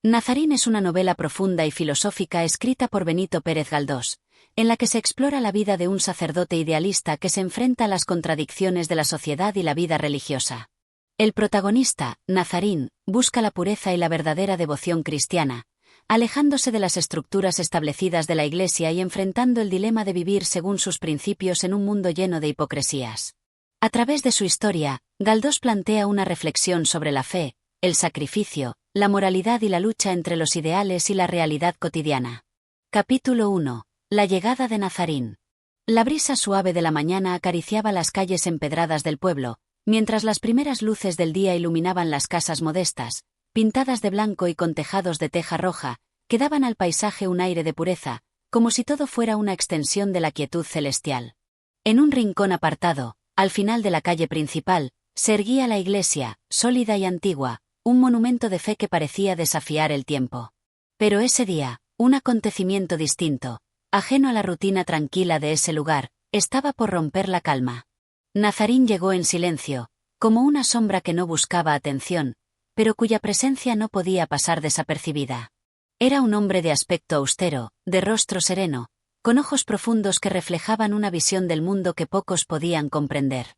Nazarín es una novela profunda y filosófica escrita por Benito Pérez Galdós, en la que se explora la vida de un sacerdote idealista que se enfrenta a las contradicciones de la sociedad y la vida religiosa. El protagonista, Nazarín, busca la pureza y la verdadera devoción cristiana, alejándose de las estructuras establecidas de la Iglesia y enfrentando el dilema de vivir según sus principios en un mundo lleno de hipocresías. A través de su historia, Galdós plantea una reflexión sobre la fe, el sacrificio, la moralidad y la lucha entre los ideales y la realidad cotidiana. Capítulo 1. La llegada de Nazarín. La brisa suave de la mañana acariciaba las calles empedradas del pueblo, mientras las primeras luces del día iluminaban las casas modestas, pintadas de blanco y con tejados de teja roja, que daban al paisaje un aire de pureza, como si todo fuera una extensión de la quietud celestial. En un rincón apartado, al final de la calle principal, se erguía la iglesia, sólida y antigua, un monumento de fe que parecía desafiar el tiempo. Pero ese día, un acontecimiento distinto, ajeno a la rutina tranquila de ese lugar, estaba por romper la calma. Nazarín llegó en silencio, como una sombra que no buscaba atención, pero cuya presencia no podía pasar desapercibida. Era un hombre de aspecto austero, de rostro sereno, con ojos profundos que reflejaban una visión del mundo que pocos podían comprender.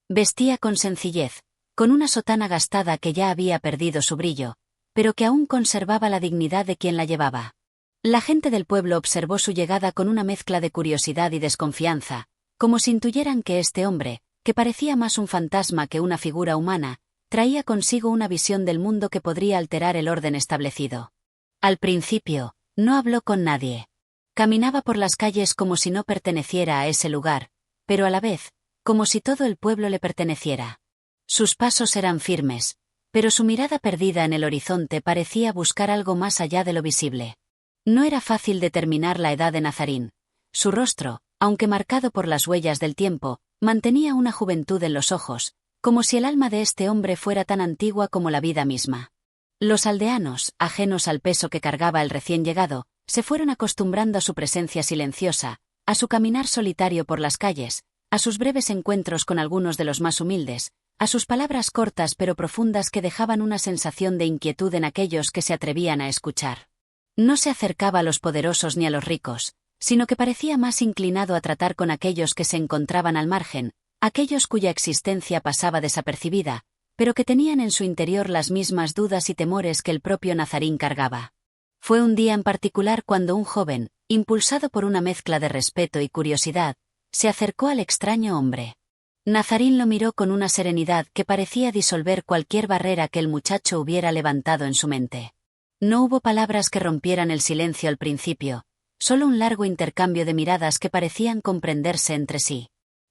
Vestía con sencillez, con una sotana gastada que ya había perdido su brillo, pero que aún conservaba la dignidad de quien la llevaba. La gente del pueblo observó su llegada con una mezcla de curiosidad y desconfianza, como si intuyeran que este hombre, que parecía más un fantasma que una figura humana, traía consigo una visión del mundo que podría alterar el orden establecido. Al principio, no habló con nadie. Caminaba por las calles como si no perteneciera a ese lugar, pero a la vez, como si todo el pueblo le perteneciera. Sus pasos eran firmes, pero su mirada perdida en el horizonte parecía buscar algo más allá de lo visible. No era fácil determinar la edad de Nazarín. Su rostro, aunque marcado por las huellas del tiempo, mantenía una juventud en los ojos, como si el alma de este hombre fuera tan antigua como la vida misma. Los aldeanos, ajenos al peso que cargaba el recién llegado, se fueron acostumbrando a su presencia silenciosa, a su caminar solitario por las calles, a sus breves encuentros con algunos de los más humildes, a sus palabras cortas pero profundas que dejaban una sensación de inquietud en aquellos que se atrevían a escuchar. No se acercaba a los poderosos ni a los ricos, sino que parecía más inclinado a tratar con aquellos que se encontraban al margen, aquellos cuya existencia pasaba desapercibida, pero que tenían en su interior las mismas dudas y temores que el propio Nazarín cargaba. Fue un día en particular cuando un joven, impulsado por una mezcla de respeto y curiosidad, se acercó al extraño hombre. Nazarín lo miró con una serenidad que parecía disolver cualquier barrera que el muchacho hubiera levantado en su mente. No hubo palabras que rompieran el silencio al principio, solo un largo intercambio de miradas que parecían comprenderse entre sí.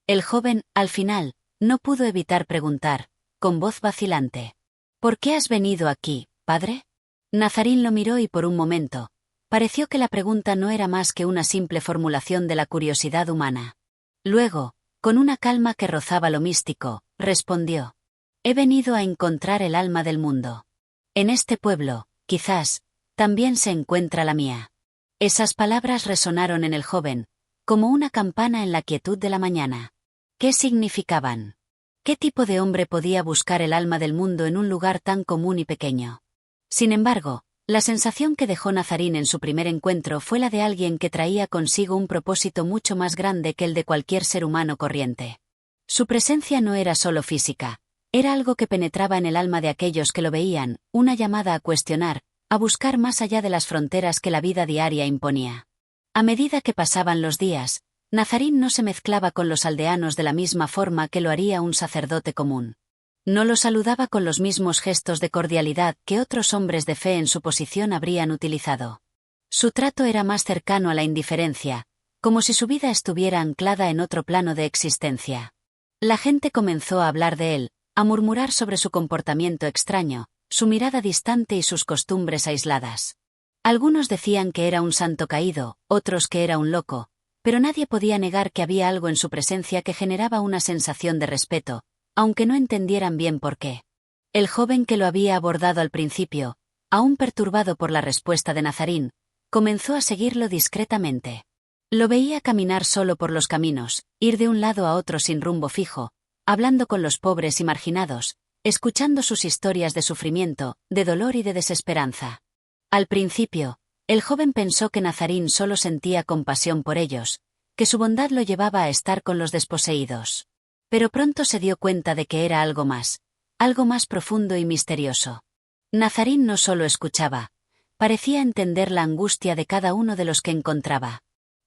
El joven, al final, no pudo evitar preguntar, con voz vacilante: ¿Por qué has venido aquí, padre? Nazarín lo miró y por un momento, pareció que la pregunta no era más que una simple formulación de la curiosidad humana. Luego, con una calma que rozaba lo místico, respondió: He venido a encontrar el alma del mundo. En este pueblo, quizás, también se encuentra la mía. Esas palabras resonaron en el joven, como una campana en la quietud de la mañana. ¿Qué significaban? ¿Qué tipo de hombre podía buscar el alma del mundo en un lugar tan común y pequeño? Sin embargo, la sensación que dejó Nazarín en su primer encuentro fue la de alguien que traía consigo un propósito mucho más grande que el de cualquier ser humano corriente. Su presencia no era solo física, era algo que penetraba en el alma de aquellos que lo veían, una llamada a cuestionar, a buscar más allá de las fronteras que la vida diaria imponía. A medida que pasaban los días, Nazarín no se mezclaba con los aldeanos de la misma forma que lo haría un sacerdote común. No lo saludaba con los mismos gestos de cordialidad que otros hombres de fe en su posición habrían utilizado. Su trato era más cercano a la indiferencia, como si su vida estuviera anclada en otro plano de existencia. La gente comenzó a hablar de él, a murmurar sobre su comportamiento extraño, su mirada distante y sus costumbres aisladas. Algunos decían que era un santo caído, otros que era un loco, pero nadie podía negar que había algo en su presencia que generaba una sensación de respeto, aunque no entendieran bien por qué. El joven que lo había abordado al principio, aún perturbado por la respuesta de Nazarín, comenzó a seguirlo discretamente. Lo veía caminar solo por los caminos, ir de un lado a otro sin rumbo fijo, hablando con los pobres y marginados, escuchando sus historias de sufrimiento, de dolor y de desesperanza. Al principio, el joven pensó que Nazarín solo sentía compasión por ellos, que su bondad lo llevaba a estar con los desposeídos. Pero pronto se dio cuenta de que era algo más profundo y misterioso. Nazarín no solo escuchaba, parecía entender la angustia de cada uno de los que encontraba.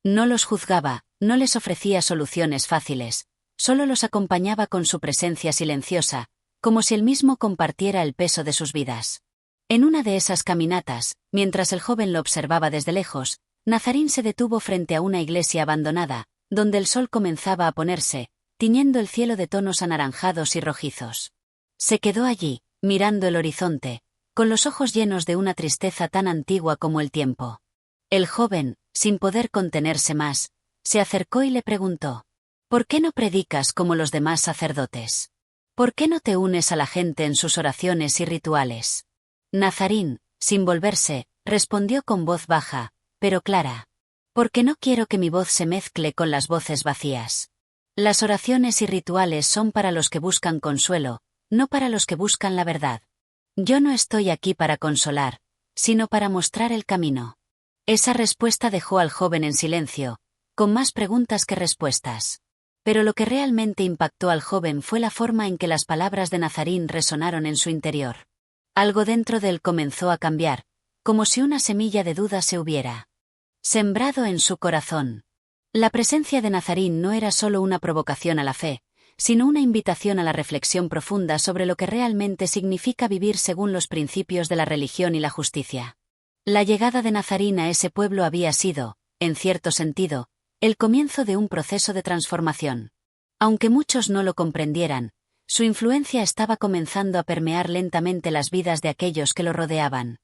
No los juzgaba, no les ofrecía soluciones fáciles, solo los acompañaba con su presencia silenciosa, como si él mismo compartiera el peso de sus vidas. En una de esas caminatas, mientras el joven lo observaba desde lejos, Nazarín se detuvo frente a una iglesia abandonada, donde el sol comenzaba a ponerse, tiñendo el cielo de tonos anaranjados y rojizos. Se quedó allí, mirando el horizonte, con los ojos llenos de una tristeza tan antigua como el tiempo. El joven, sin poder contenerse más, se acercó y le preguntó: ¿por qué no predicas como los demás sacerdotes? ¿Por qué no te unes a la gente en sus oraciones y rituales? Nazarín, sin volverse, respondió con voz baja, pero clara: porque no quiero que mi voz se mezcle con las voces vacías. Las oraciones y rituales son para los que buscan consuelo, no para los que buscan la verdad. Yo no estoy aquí para consolar, sino para mostrar el camino. Esa respuesta dejó al joven en silencio, con más preguntas que respuestas. Pero lo que realmente impactó al joven fue la forma en que las palabras de Nazarín resonaron en su interior. Algo dentro de él comenzó a cambiar, como si una semilla de duda se hubiera sembrado en su corazón. La presencia de Nazarín no era solo una provocación a la fe, sino una invitación a la reflexión profunda sobre lo que realmente significa vivir según los principios de la religión y la justicia. La llegada de Nazarín a ese pueblo había sido, en cierto sentido, el comienzo de un proceso de transformación. Aunque muchos no lo comprendieran, su influencia estaba comenzando a permear lentamente las vidas de aquellos que lo rodeaban.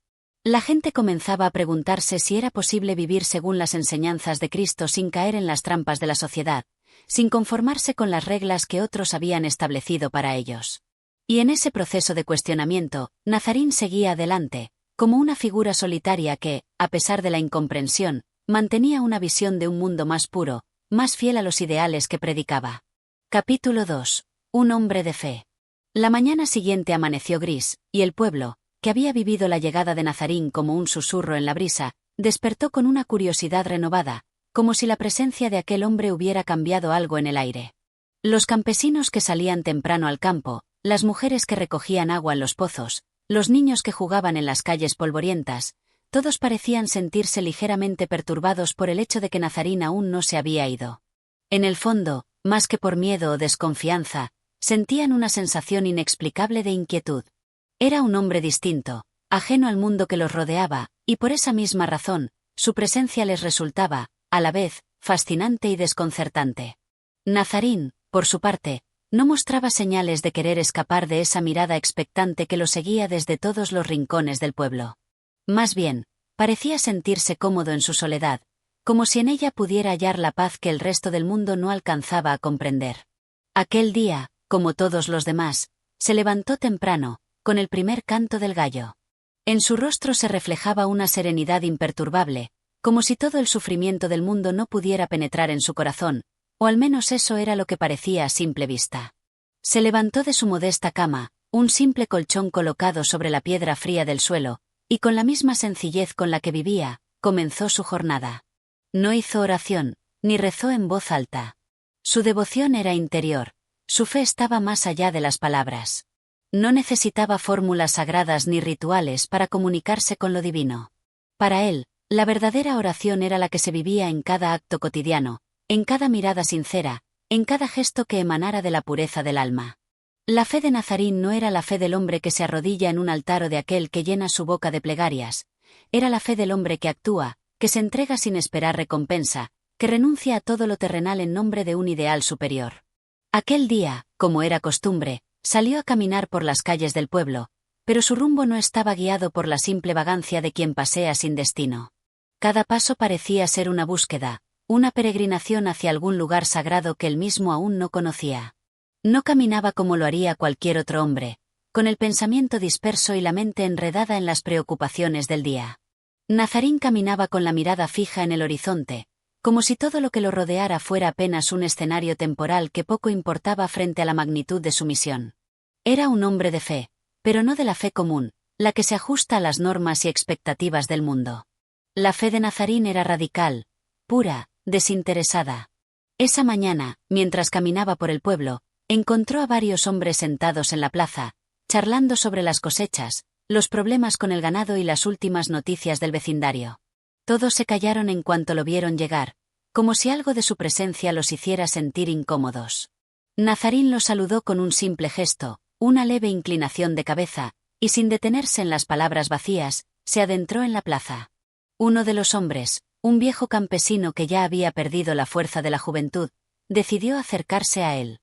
La gente comenzaba a preguntarse si era posible vivir según las enseñanzas de Cristo sin caer en las trampas de la sociedad, sin conformarse con las reglas que otros habían establecido para ellos. Y en ese proceso de cuestionamiento, Nazarín seguía adelante, como una figura solitaria que, a pesar de la incomprensión, mantenía una visión de un mundo más puro, más fiel a los ideales que predicaba. Capítulo 2. Un hombre de fe. La mañana siguiente amaneció gris, y el pueblo, que había vivido la llegada de Nazarín como un susurro en la brisa, despertó con una curiosidad renovada, como si la presencia de aquel hombre hubiera cambiado algo en el aire. Los campesinos que salían temprano al campo, las mujeres que recogían agua en los pozos, los niños que jugaban en las calles polvorientas, todos parecían sentirse ligeramente perturbados por el hecho de que Nazarín aún no se había ido. En el fondo, más que por miedo o desconfianza, sentían una sensación inexplicable de inquietud. Era un hombre distinto, ajeno al mundo que los rodeaba, y por esa misma razón, su presencia les resultaba, a la vez, fascinante y desconcertante. Nazarín, por su parte, no mostraba señales de querer escapar de esa mirada expectante que lo seguía desde todos los rincones del pueblo. Más bien, parecía sentirse cómodo en su soledad, como si en ella pudiera hallar la paz que el resto del mundo no alcanzaba a comprender. Aquel día, como todos los demás, se levantó temprano, con el primer canto del gallo. En su rostro se reflejaba una serenidad imperturbable, como si todo el sufrimiento del mundo no pudiera penetrar en su corazón, o al menos eso era lo que parecía a simple vista. Se levantó de su modesta cama, un simple colchón colocado sobre la piedra fría del suelo, y con la misma sencillez con la que vivía, comenzó su jornada. No hizo oración, ni rezó en voz alta. Su devoción era interior, su fe estaba más allá de las palabras. No necesitaba fórmulas sagradas ni rituales para comunicarse con lo divino. Para él, la verdadera oración era la que se vivía en cada acto cotidiano, en cada mirada sincera, en cada gesto que emanara de la pureza del alma. La fe de Nazarín no era la fe del hombre que se arrodilla en un altar o de aquel que llena su boca de plegarias, era la fe del hombre que actúa, que se entrega sin esperar recompensa, que renuncia a todo lo terrenal en nombre de un ideal superior. Aquel día, como era costumbre, salió a caminar por las calles del pueblo, pero su rumbo no estaba guiado por la simple vagancia de quien pasea sin destino. Cada paso parecía ser una búsqueda, una peregrinación hacia algún lugar sagrado que él mismo aún no conocía. No caminaba como lo haría cualquier otro hombre, con el pensamiento disperso y la mente enredada en las preocupaciones del día. Nazarín caminaba con la mirada fija en el horizonte, como si todo lo que lo rodeara fuera apenas un escenario temporal que poco importaba frente a la magnitud de su misión. Era un hombre de fe, pero no de la fe común, la que se ajusta a las normas y expectativas del mundo. La fe de Nazarín era radical, pura, desinteresada. Esa mañana, mientras caminaba por el pueblo, encontró a varios hombres sentados en la plaza, charlando sobre las cosechas, los problemas con el ganado y las últimas noticias del vecindario. Todos se callaron en cuanto lo vieron llegar, como si algo de su presencia los hiciera sentir incómodos. Nazarín los saludó con un simple gesto, una leve inclinación de cabeza, y sin detenerse en las palabras vacías, se adentró en la plaza. Uno de los hombres, un viejo campesino que ya había perdido la fuerza de la juventud, decidió acercarse a él.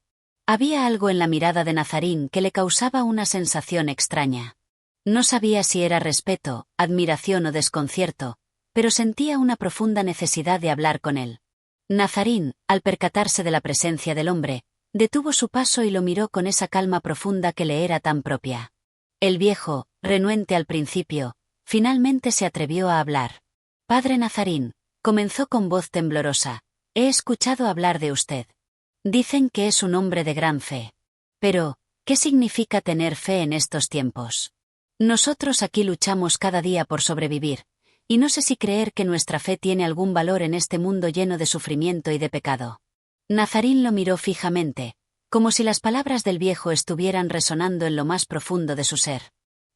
Había algo en la mirada de Nazarín que le causaba una sensación extraña. No sabía si era respeto, admiración o desconcierto, pero sentía una profunda necesidad de hablar con él. Nazarín, al percatarse de la presencia del hombre, detuvo su paso y lo miró con esa calma profunda que le era tan propia. El viejo, renuente al principio, finalmente se atrevió a hablar. «Padre Nazarín», comenzó con voz temblorosa, «he escuchado hablar de usted. Dicen que es un hombre de gran fe. Pero, ¿qué significa tener fe en estos tiempos? Nosotros aquí luchamos cada día por sobrevivir, y no sé si creer que nuestra fe tiene algún valor en este mundo lleno de sufrimiento y de pecado». Nazarín lo miró fijamente, como si las palabras del viejo estuvieran resonando en lo más profundo de su ser.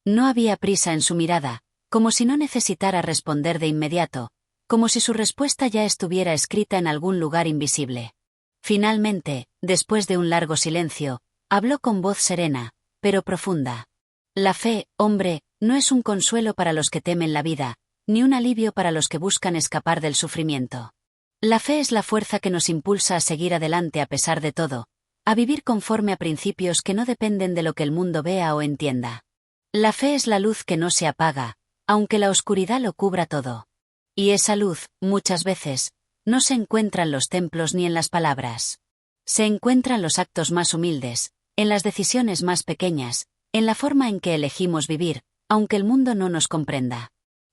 No había prisa en su mirada, como si no necesitara responder de inmediato, como si su respuesta ya estuviera escrita en algún lugar invisible. Finalmente, después de un largo silencio, habló con voz serena, pero profunda. «La fe, hombre, no es un consuelo para los que temen la vida, ni un alivio para los que buscan escapar del sufrimiento. La fe es la fuerza que nos impulsa a seguir adelante a pesar de todo, a vivir conforme a principios que no dependen de lo que el mundo vea o entienda. La fe es la luz que no se apaga, aunque la oscuridad lo cubra todo. Y esa luz, muchas veces, no se encuentra en los templos ni en las palabras. Se encuentra en los actos más humildes, en las decisiones más pequeñas, en la forma en que elegimos vivir, aunque el mundo no nos comprenda».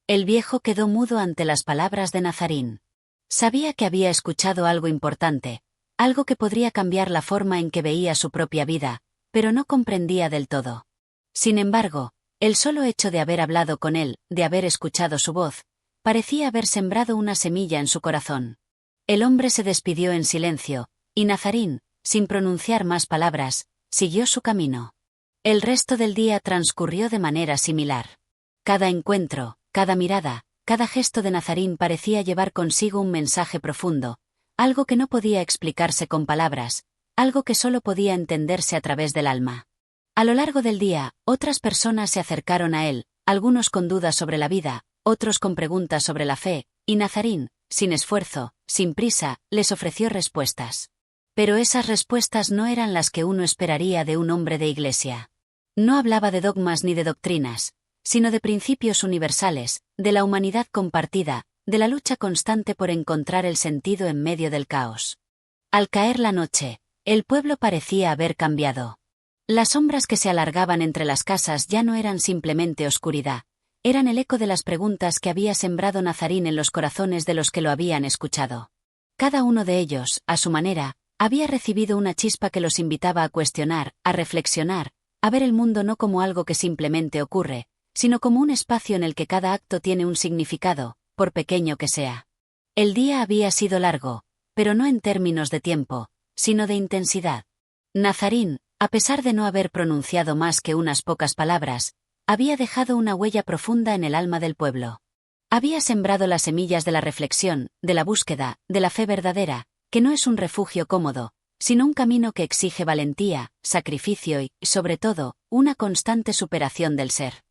El viejo quedó mudo ante las palabras de Nazarín. Sabía que había escuchado algo importante, algo que podría cambiar la forma en que veía su propia vida, pero no comprendía del todo. Sin embargo, el solo hecho de haber hablado con él, de haber escuchado su voz, parecía haber sembrado una semilla en su corazón. El hombre se despidió en silencio, y Nazarín, sin pronunciar más palabras, siguió su camino. El resto del día transcurrió de manera similar. Cada encuentro, cada mirada, cada gesto de Nazarín parecía llevar consigo un mensaje profundo, algo que no podía explicarse con palabras, algo que solo podía entenderse a través del alma. A lo largo del día, otras personas se acercaron a él, algunos con dudas sobre la vida, otros con preguntas sobre la fe, y Nazarín, sin esfuerzo, sin prisa, les ofreció respuestas. Pero esas respuestas no eran las que uno esperaría de un hombre de iglesia. No hablaba de dogmas ni de doctrinas, sino de principios universales, de la humanidad compartida, de la lucha constante por encontrar el sentido en medio del caos. Al caer la noche, el pueblo parecía haber cambiado. Las sombras que se alargaban entre las casas ya no eran simplemente oscuridad, eran el eco de las preguntas que había sembrado Nazarín en los corazones de los que lo habían escuchado. Cada uno de ellos, a su manera, había recibido una chispa que los invitaba a cuestionar, a reflexionar, a ver el mundo no como algo que simplemente ocurre, sino como un espacio en el que cada acto tiene un significado, por pequeño que sea. El día había sido largo, pero no en términos de tiempo, sino de intensidad. Nazarín, a pesar de no haber pronunciado más que unas pocas palabras, había dejado una huella profunda en el alma del pueblo. Había sembrado las semillas de la reflexión, de la búsqueda, de la fe verdadera, que no es un refugio cómodo, sino un camino que exige valentía, sacrificio y, sobre todo, una constante superación del ser.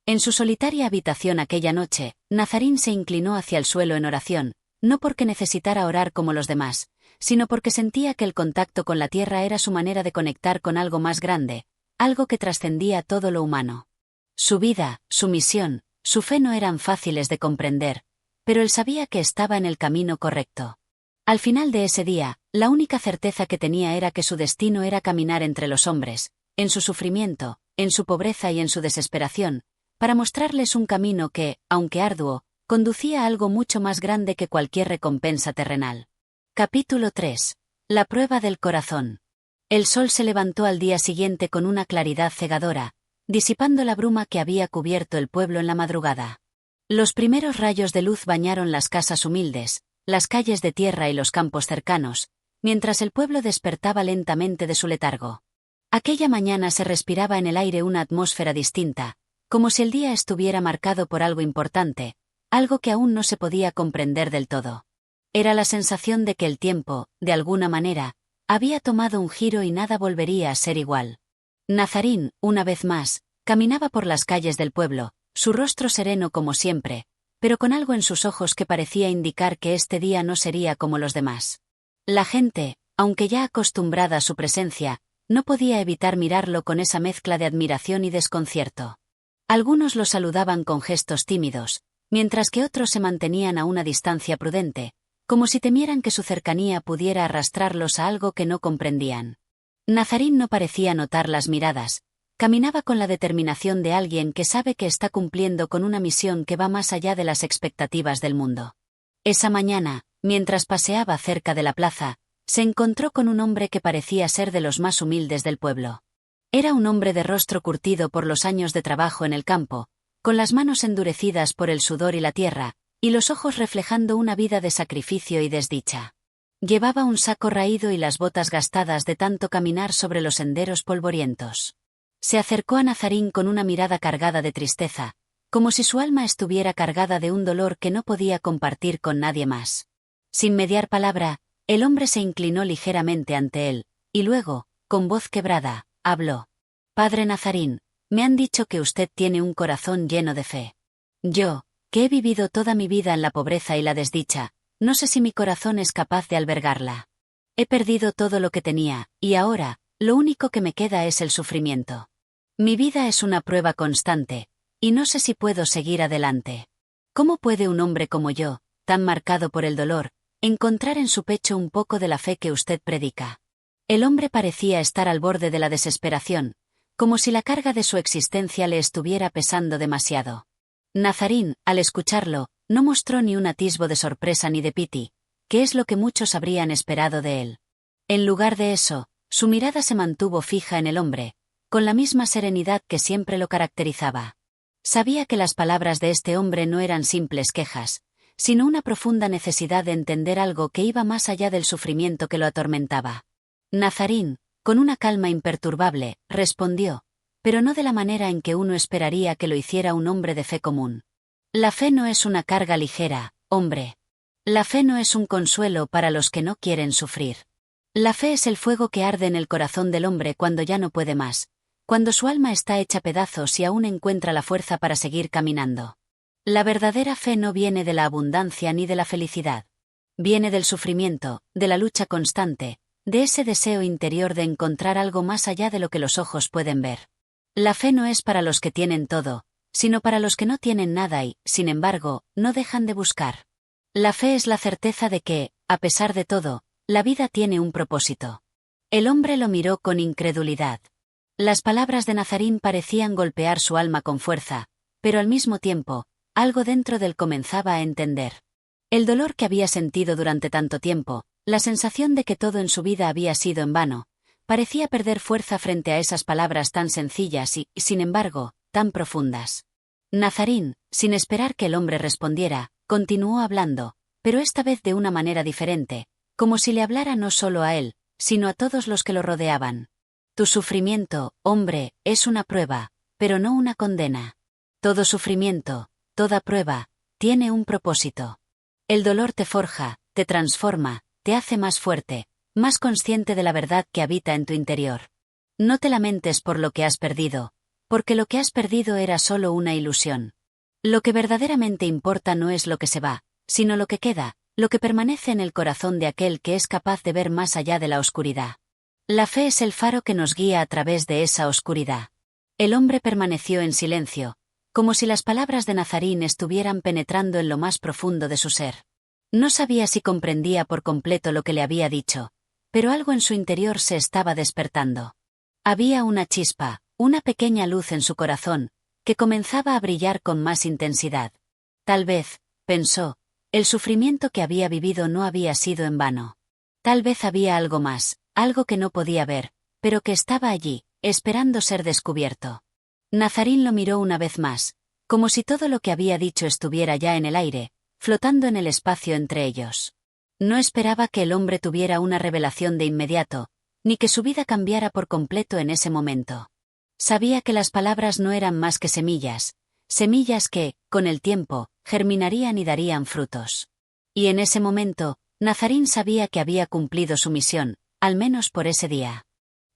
En su solitaria habitación aquella noche, Nazarín se inclinó hacia el suelo en oración, no porque necesitara orar como los demás, sino porque sentía que el contacto con la tierra era su manera de conectar con algo más grande, algo que trascendía todo lo humano. Su vida, su misión, su fe no eran fáciles de comprender, pero él sabía que estaba en el camino correcto. Al final de ese día, la única certeza que tenía era que su destino era caminar entre los hombres, en su sufrimiento, en su pobreza y en su desesperación, para mostrarles un camino que, aunque arduo, conducía a algo mucho más grande que cualquier recompensa terrenal. Capítulo 3. La prueba del corazón. El sol se levantó al día siguiente con una claridad cegadora, disipando la bruma que había cubierto el pueblo en la madrugada. Los primeros rayos de luz bañaron las casas humildes, las calles de tierra y los campos cercanos, mientras el pueblo despertaba lentamente de su letargo. Aquella mañana se respiraba en el aire una atmósfera distinta, como si el día estuviera marcado por algo importante, algo que aún no se podía comprender del todo. Era la sensación de que el tiempo, de alguna manera, había tomado un giro y nada volvería a ser igual. Nazarín, una vez más, caminaba por las calles del pueblo, su rostro sereno como siempre, pero con algo en sus ojos que parecía indicar que este día no sería como los demás. La gente, aunque ya acostumbrada a su presencia, no podía evitar mirarlo con esa mezcla de admiración y desconcierto. Algunos lo saludaban con gestos tímidos, mientras que otros se mantenían a una distancia prudente, como si temieran que su cercanía pudiera arrastrarlos a algo que no comprendían. Nazarín no parecía notar las miradas, caminaba con la determinación de alguien que sabe que está cumpliendo con una misión que va más allá de las expectativas del mundo. Esa mañana, mientras paseaba cerca de la plaza, se encontró con un hombre que parecía ser de los más humildes del pueblo. Era un hombre de rostro curtido por los años de trabajo en el campo, con las manos endurecidas por el sudor y la tierra, y los ojos reflejando una vida de sacrificio y desdicha. Llevaba un saco raído y las botas gastadas de tanto caminar sobre los senderos polvorientos. Se acercó a Nazarín con una mirada cargada de tristeza, como si su alma estuviera cargada de un dolor que no podía compartir con nadie más. Sin mediar palabra, el hombre se inclinó ligeramente ante él, y luego, con voz quebrada, habló. «Padre Nazarín, me han dicho que usted tiene un corazón lleno de fe. Yo, que he vivido toda mi vida en la pobreza y la desdicha, no sé si mi corazón es capaz de albergarla. He perdido todo lo que tenía, y ahora, lo único que me queda es el sufrimiento. Mi vida es una prueba constante, y no sé si puedo seguir adelante. ¿Cómo puede un hombre como yo, tan marcado por el dolor, encontrar en su pecho un poco de la fe que usted predica?» El hombre parecía estar al borde de la desesperación, como si la carga de su existencia le estuviera pesando demasiado. Nazarín, al escucharlo, no mostró ni un atisbo de sorpresa ni de piti, que es lo que muchos habrían esperado de él. En lugar de eso, su mirada se mantuvo fija en el hombre, con la misma serenidad que siempre lo caracterizaba. Sabía que las palabras de este hombre no eran simples quejas, sino una profunda necesidad de entender algo que iba más allá del sufrimiento que lo atormentaba. Nazarín, con una calma imperturbable, respondió, pero no de la manera en que uno esperaría que lo hiciera un hombre de fe común. La fe no es una carga ligera, hombre. La fe no es un consuelo para los que no quieren sufrir. La fe es el fuego que arde en el corazón del hombre cuando ya no puede más, cuando su alma está hecha pedazos y aún encuentra la fuerza para seguir caminando. La verdadera fe no viene de la abundancia ni de la felicidad. Viene del sufrimiento, de la lucha constante, de ese deseo interior de encontrar algo más allá de lo que los ojos pueden ver. La fe no es para los que tienen todo, sino para los que no tienen nada y, sin embargo, no dejan de buscar. La fe es la certeza de que, a pesar de todo, la vida tiene un propósito. El hombre lo miró con incredulidad. Las palabras de Nazarín parecían golpear su alma con fuerza, pero al mismo tiempo, algo dentro de él comenzaba a entender. El dolor que había sentido durante tanto tiempo, la sensación de que todo en su vida había sido en vano, parecía perder fuerza frente a esas palabras tan sencillas y, sin embargo, tan profundas. Nazarín, sin esperar que el hombre respondiera, continuó hablando, pero esta vez de una manera diferente, como si le hablara no solo a él, sino a todos los que lo rodeaban. Tu sufrimiento, hombre, es una prueba, pero no una condena. Todo sufrimiento, toda prueba, tiene un propósito. El dolor te forja, te transforma, te hace más fuerte, más consciente de la verdad que habita en tu interior. No te lamentes por lo que has perdido, porque lo que has perdido era solo una ilusión. Lo que verdaderamente importa no es lo que se va, sino lo que queda, lo que permanece en el corazón de aquel que es capaz de ver más allá de la oscuridad. La fe es el faro que nos guía a través de esa oscuridad. El hombre permaneció en silencio, como si las palabras de Nazarín estuvieran penetrando en lo más profundo de su ser. No sabía si comprendía por completo lo que le había dicho, pero algo en su interior se estaba despertando. Había una chispa, una pequeña luz en su corazón, que comenzaba a brillar con más intensidad. Tal vez, pensó, el sufrimiento que había vivido no había sido en vano. Tal vez había algo más, algo que no podía ver, pero que estaba allí, esperando ser descubierto. Nazarín lo miró una vez más, como si todo lo que había dicho estuviera ya en el aire, flotando en el espacio entre ellos. No esperaba que el hombre tuviera una revelación de inmediato, ni que su vida cambiara por completo en ese momento. Sabía que las palabras no eran más que semillas, semillas que, con el tiempo, germinarían y darían frutos. Y en ese momento, Nazarín sabía que había cumplido su misión, al menos por ese día.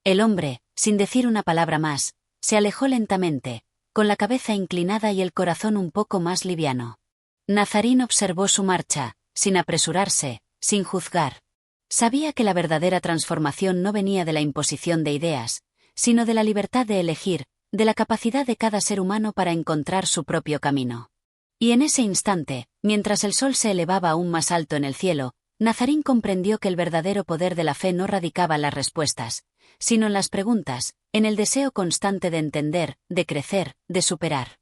El hombre, sin decir una palabra más, se alejó lentamente, con la cabeza inclinada y el corazón un poco más liviano. Nazarín observó su marcha, sin apresurarse, sin juzgar. Sabía que la verdadera transformación no venía de la imposición de ideas, sino de la libertad de elegir, de la capacidad de cada ser humano para encontrar su propio camino. Y en ese instante, mientras el sol se elevaba aún más alto en el cielo, Nazarín comprendió que el verdadero poder de la fe no radicaba en las respuestas, sino en las preguntas, en el deseo constante de entender, de crecer, de superar.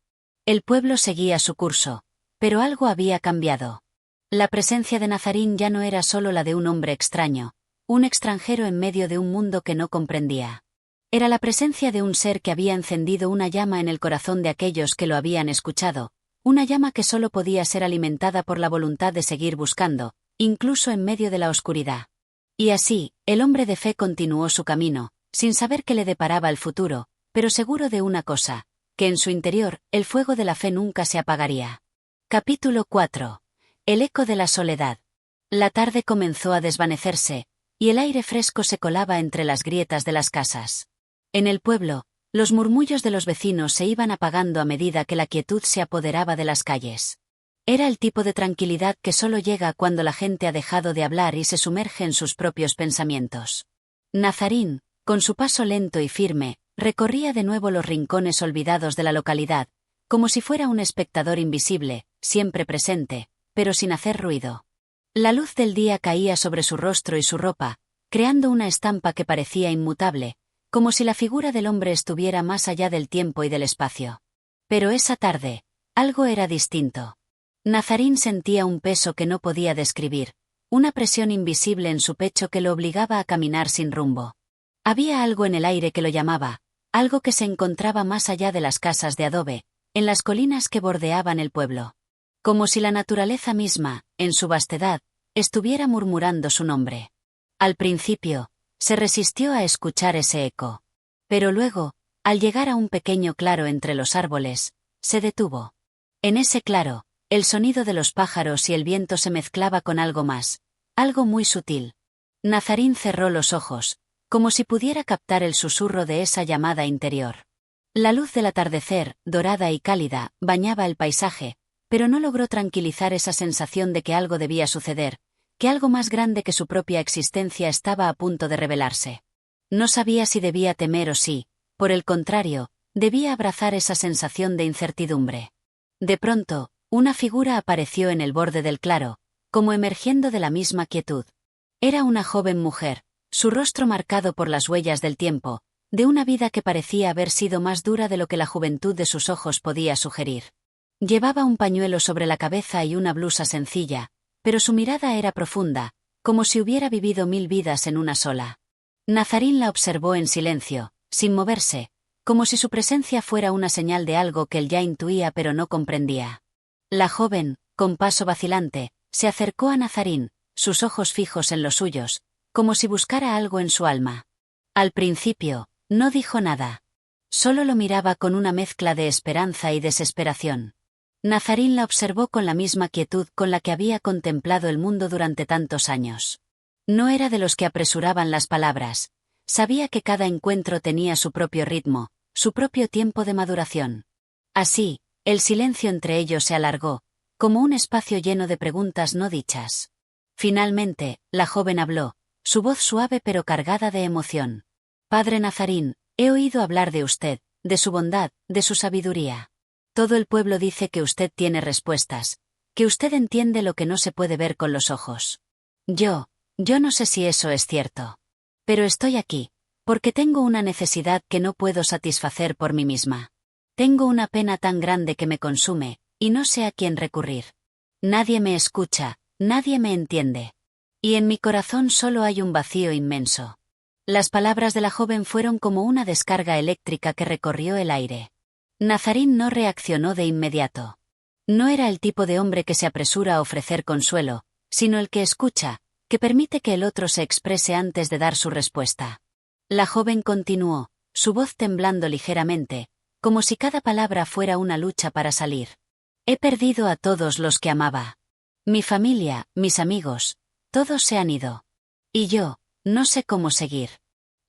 El pueblo seguía su curso, pero algo había cambiado. La presencia de Nazarín ya no era solo la de un hombre extraño, un extranjero en medio de un mundo que no comprendía. Era la presencia de un ser que había encendido una llama en el corazón de aquellos que lo habían escuchado, una llama que solo podía ser alimentada por la voluntad de seguir buscando, incluso en medio de la oscuridad. Y así, el hombre de fe continuó su camino, sin saber qué le deparaba el futuro, pero seguro de una cosa, que en su interior, el fuego de la fe nunca se apagaría. Capítulo 4. El eco de la soledad. La tarde comenzó a desvanecerse, y el aire fresco se colaba entre las grietas de las casas. En el pueblo, los murmullos de los vecinos se iban apagando a medida que la quietud se apoderaba de las calles. Era el tipo de tranquilidad que solo llega cuando la gente ha dejado de hablar y se sumerge en sus propios pensamientos. Nazarín, con su paso lento y firme, recorría de nuevo los rincones olvidados de la localidad, como si fuera un espectador invisible, siempre presente, pero sin hacer ruido. La luz del día caía sobre su rostro y su ropa, creando una estampa que parecía inmutable, como si la figura del hombre estuviera más allá del tiempo y del espacio. Pero esa tarde, algo era distinto. Nazarín sentía un peso que no podía describir, una presión invisible en su pecho que lo obligaba a caminar sin rumbo. Había algo en el aire que lo llamaba, algo que se encontraba más allá de las casas de adobe, en las colinas que bordeaban el pueblo. Como si la naturaleza misma, en su vastedad, estuviera murmurando su nombre. Al principio, se resistió a escuchar ese eco. Pero luego, al llegar a un pequeño claro entre los árboles, se detuvo. En ese claro, el sonido de los pájaros y el viento se mezclaba con algo más, algo muy sutil. Nazarín cerró los ojos, como si pudiera captar el susurro de esa llamada interior. La luz del atardecer, dorada y cálida, bañaba el paisaje, pero no logró tranquilizar esa sensación de que algo debía suceder, que algo más grande que su propia existencia estaba a punto de revelarse. No sabía si debía temer o si, por el contrario, debía abrazar esa sensación de incertidumbre. De pronto, una figura apareció en el borde del claro, como emergiendo de la misma quietud. Era una joven mujer, su rostro marcado por las huellas del tiempo, de una vida que parecía haber sido más dura de lo que la juventud de sus ojos podía sugerir. Llevaba un pañuelo sobre la cabeza y una blusa sencilla, pero su mirada era profunda, como si hubiera vivido 1000 vidas en una sola. Nazarín la observó en silencio, sin moverse, como si su presencia fuera una señal de algo que él ya intuía pero no comprendía. La joven, con paso vacilante, se acercó a Nazarín, sus ojos fijos en los suyos, como si buscara algo en su alma. Al principio, no dijo nada. Solo lo miraba con una mezcla de esperanza y desesperación. Nazarín la observó con la misma quietud con la que había contemplado el mundo durante tantos años. No era de los que apresuraban las palabras. Sabía que cada encuentro tenía su propio ritmo, su propio tiempo de maduración. Así, el silencio entre ellos se alargó, como un espacio lleno de preguntas no dichas. Finalmente, la joven habló, su voz suave pero cargada de emoción. Padre Nazarín, he oído hablar de usted, de su bondad, de su sabiduría. Todo el pueblo dice que usted tiene respuestas, que usted entiende lo que no se puede ver con los ojos. Yo no sé si eso es cierto. Pero estoy aquí, porque tengo una necesidad que no puedo satisfacer por mí misma. Tengo una pena tan grande que me consume, y no sé a quién recurrir. Nadie me escucha, nadie me entiende. Y en mi corazón solo hay un vacío inmenso. Las palabras de la joven fueron como una descarga eléctrica que recorrió el aire. Nazarín no reaccionó de inmediato. No era el tipo de hombre que se apresura a ofrecer consuelo, sino el que escucha, que permite que el otro se exprese antes de dar su respuesta. La joven continuó, su voz temblando ligeramente, como si cada palabra fuera una lucha para salir. He perdido a todos los que amaba. Mi familia, mis amigos, todos se han ido. Y yo, no sé cómo seguir.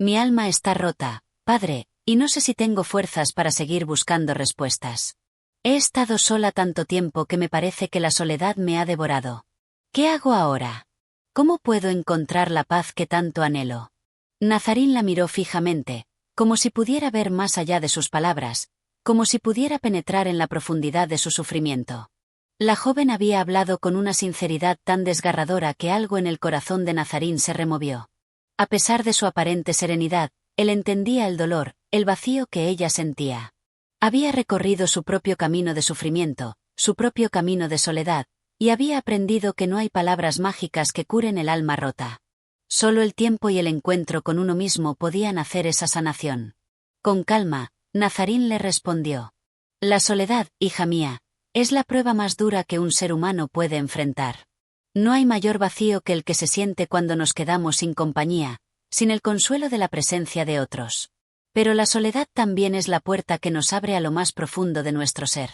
Mi alma está rota, padre, y no sé si tengo fuerzas para seguir buscando respuestas. He estado sola tanto tiempo que me parece que la soledad me ha devorado. ¿Qué hago ahora? ¿Cómo puedo encontrar la paz que tanto anhelo? Nazarín la miró fijamente, como si pudiera ver más allá de sus palabras, como si pudiera penetrar en la profundidad de su sufrimiento. La joven había hablado con una sinceridad tan desgarradora que algo en el corazón de Nazarín se removió. A pesar de su aparente serenidad, él entendía el dolor, el vacío que ella sentía. Había recorrido su propio camino de sufrimiento, su propio camino de soledad, y había aprendido que no hay palabras mágicas que curen el alma rota. Solo el tiempo y el encuentro con uno mismo podían hacer esa sanación. Con calma, Nazarín le respondió. La soledad, hija mía, es la prueba más dura que un ser humano puede enfrentar. No hay mayor vacío que el que se siente cuando nos quedamos sin compañía, sin el consuelo de la presencia de otros. Pero la soledad también es la puerta que nos abre a lo más profundo de nuestro ser.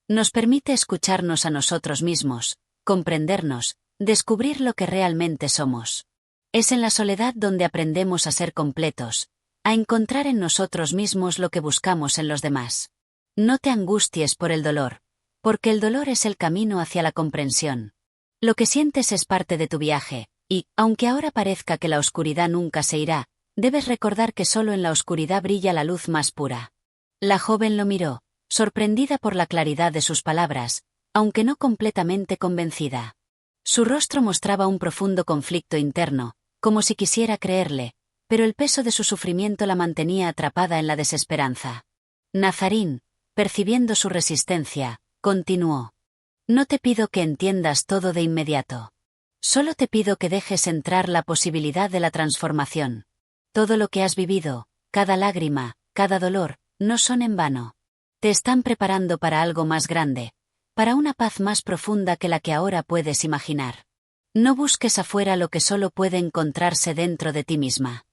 Nos permite escucharnos a nosotros mismos, comprendernos, descubrir lo que realmente somos. Es en la soledad donde aprendemos a ser completos, a encontrar en nosotros mismos lo que buscamos en los demás. No te angusties por el dolor, porque el dolor es el camino hacia la comprensión. Lo que sientes es parte de tu viaje, y, aunque ahora parezca que la oscuridad nunca se irá, debes recordar que solo en la oscuridad brilla la luz más pura. La joven lo miró, sorprendida por la claridad de sus palabras, aunque no completamente convencida. Su rostro mostraba un profundo conflicto interno, como si quisiera creerle, pero el peso de su sufrimiento la mantenía atrapada en la desesperanza. Nazarín, percibiendo su resistencia, continuó. No te pido que entiendas todo de inmediato. Solo te pido que dejes entrar la posibilidad de la transformación. Todo lo que has vivido, cada lágrima, cada dolor, no son en vano. Te están preparando para algo más grande, para una paz más profunda que la que ahora puedes imaginar. No busques afuera lo que solo puede encontrarse dentro de ti misma.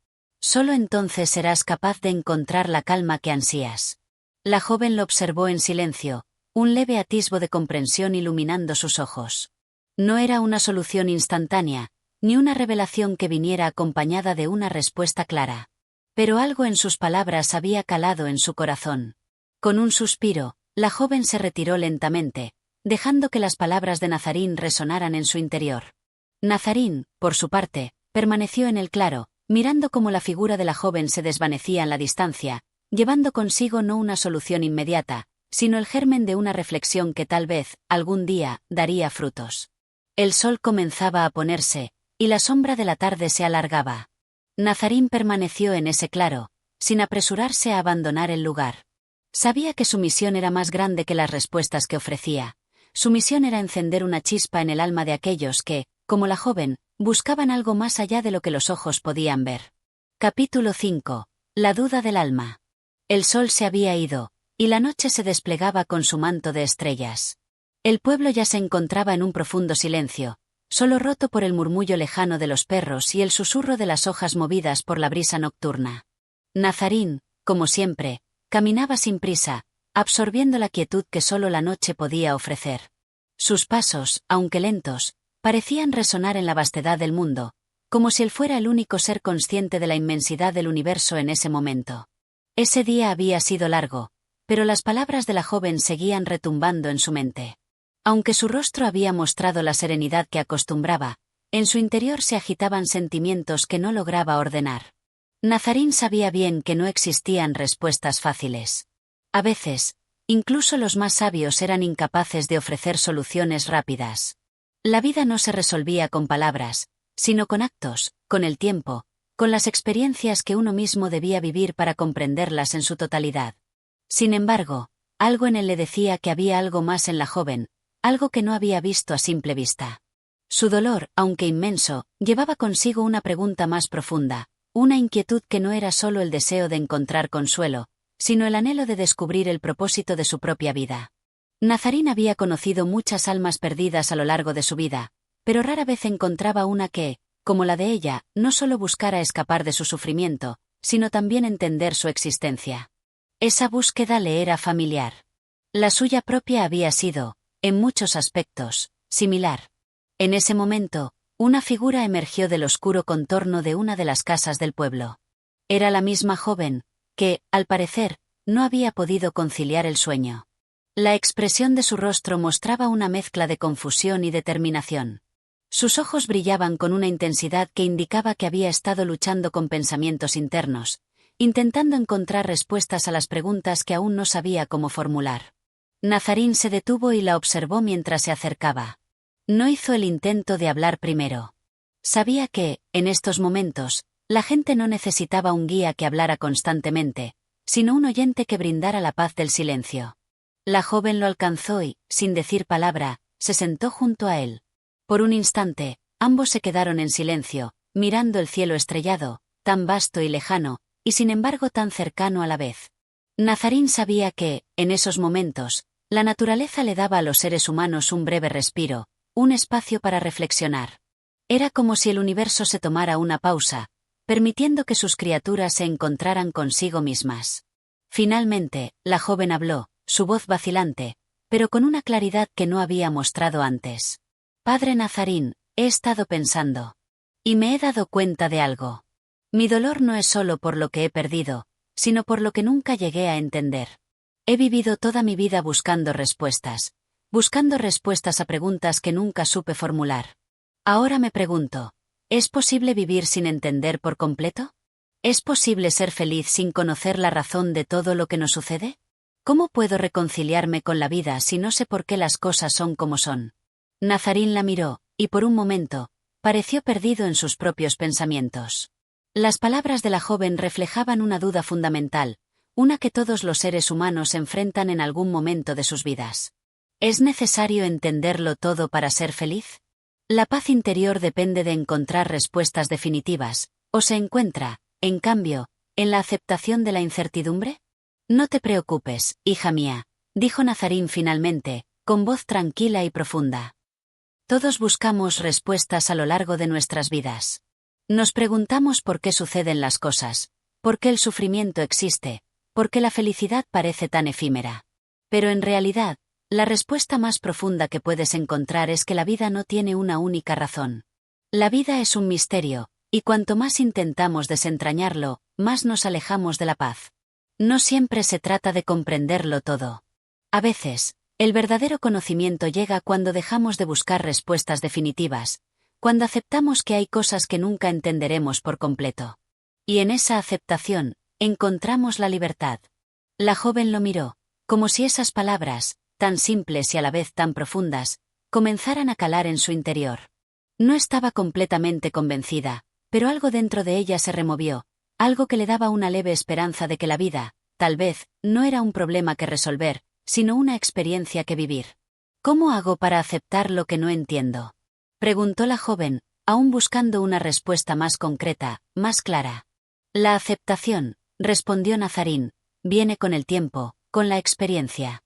Solo entonces serás capaz de encontrar la calma que ansías. La joven lo observó en silencio, un leve atisbo de comprensión iluminando sus ojos. No era una solución instantánea, ni una revelación que viniera acompañada de una respuesta clara. Pero algo en sus palabras había calado en su corazón. Con un suspiro, la joven se retiró lentamente, dejando que las palabras de Nazarín resonaran en su interior. Nazarín, por su parte, permaneció en el claro, mirando cómo la figura de la joven se desvanecía en la distancia, llevando consigo no una solución inmediata, sino el germen de una reflexión que tal vez, algún día, daría frutos. El sol comenzaba a ponerse, y la sombra de la tarde se alargaba. Nazarín permaneció en ese claro, sin apresurarse a abandonar el lugar. Sabía que su misión era más grande que las respuestas que ofrecía. Su misión era encender una chispa en el alma de aquellos que, como la joven, buscaban algo más allá de lo que los ojos podían ver. Capítulo 5. La duda del alma. El sol se había ido, y la noche se desplegaba con su manto de estrellas. El pueblo ya se encontraba en un profundo silencio, solo roto por el murmullo lejano de los perros y el susurro de las hojas movidas por la brisa nocturna. Nazarín, como siempre, caminaba sin prisa, absorbiendo la quietud que solo la noche podía ofrecer. Sus pasos, aunque lentos, parecían resonar en la vastedad del mundo, como si él fuera el único ser consciente de la inmensidad del universo en ese momento. Ese día había sido largo, pero las palabras de la joven seguían retumbando en su mente. Aunque su rostro había mostrado la serenidad que acostumbraba, en su interior se agitaban sentimientos que no lograba ordenar. Nazarín sabía bien que no existían respuestas fáciles. A veces, incluso los más sabios eran incapaces de ofrecer soluciones rápidas. La vida no se resolvía con palabras, sino con actos, con el tiempo, con las experiencias que uno mismo debía vivir para comprenderlas en su totalidad. Sin embargo, algo en él le decía que había algo más en la joven, algo que no había visto a simple vista. Su dolor, aunque inmenso, llevaba consigo una pregunta más profunda, una inquietud que no era solo el deseo de encontrar consuelo, sino el anhelo de descubrir el propósito de su propia vida. Nazarín había conocido muchas almas perdidas a lo largo de su vida, pero rara vez encontraba una que, como la de ella, no solo buscara escapar de su sufrimiento, sino también entender su existencia. Esa búsqueda le era familiar. La suya propia había sido, en muchos aspectos, similar. En ese momento, una figura emergió del oscuro contorno de una de las casas del pueblo. Era la misma joven, que, al parecer, no había podido conciliar el sueño. La expresión de su rostro mostraba una mezcla de confusión y determinación. Sus ojos brillaban con una intensidad que indicaba que había estado luchando con pensamientos internos, intentando encontrar respuestas a las preguntas que aún no sabía cómo formular. Nazarín se detuvo y la observó mientras se acercaba. No hizo el intento de hablar primero. Sabía que, en estos momentos, la gente no necesitaba un guía que hablara constantemente, sino un oyente que brindara la paz del silencio. La joven lo alcanzó y, sin decir palabra, se sentó junto a él. Por un instante, ambos se quedaron en silencio, mirando el cielo estrellado, tan vasto y lejano, y sin embargo tan cercano a la vez. Nazarín sabía que, en esos momentos, la naturaleza le daba a los seres humanos un breve respiro, un espacio para reflexionar. Era como si el universo se tomara una pausa, permitiendo que sus criaturas se encontraran consigo mismas. Finalmente, la joven habló, su voz vacilante, pero con una claridad que no había mostrado antes. Padre Nazarín, he estado pensando. Y me he dado cuenta de algo. Mi dolor no es solo por lo que he perdido, sino por lo que nunca llegué a entender. He vivido toda mi vida buscando respuestas a preguntas que nunca supe formular. Ahora me pregunto, ¿es posible vivir sin entender por completo? ¿Es posible ser feliz sin conocer la razón de todo lo que nos sucede? ¿Cómo puedo reconciliarme con la vida si no sé por qué las cosas son como son? Nazarín la miró, y por un momento, pareció perdido en sus propios pensamientos. Las palabras de la joven reflejaban una duda fundamental, una que todos los seres humanos enfrentan en algún momento de sus vidas. ¿Es necesario entenderlo todo para ser feliz? La paz interior depende de encontrar respuestas definitivas, ¿o se encuentra, en cambio, en la aceptación de la incertidumbre? No te preocupes, hija mía, dijo Nazarín finalmente, con voz tranquila y profunda. Todos buscamos respuestas a lo largo de nuestras vidas. Nos preguntamos por qué suceden las cosas, por qué el sufrimiento existe, por qué la felicidad parece tan efímera. Pero en realidad, la respuesta más profunda que puedes encontrar es que la vida no tiene una única razón. La vida es un misterio, y cuanto más intentamos desentrañarlo, más nos alejamos de la paz. No siempre se trata de comprenderlo todo. A veces, el verdadero conocimiento llega cuando dejamos de buscar respuestas definitivas, cuando aceptamos que hay cosas que nunca entenderemos por completo. Y en esa aceptación, encontramos la libertad. La joven lo miró, como si esas palabras, tan simples y a la vez tan profundas, comenzaran a calar en su interior. No estaba completamente convencida, pero algo dentro de ella se removió, algo que le daba una leve esperanza de que la vida, tal vez, no era un problema que resolver, sino una experiencia que vivir. ¿Cómo hago para aceptar lo que no entiendo?, preguntó la joven, aún buscando una respuesta más concreta, más clara. La aceptación, respondió Nazarín, viene con el tiempo, con la experiencia.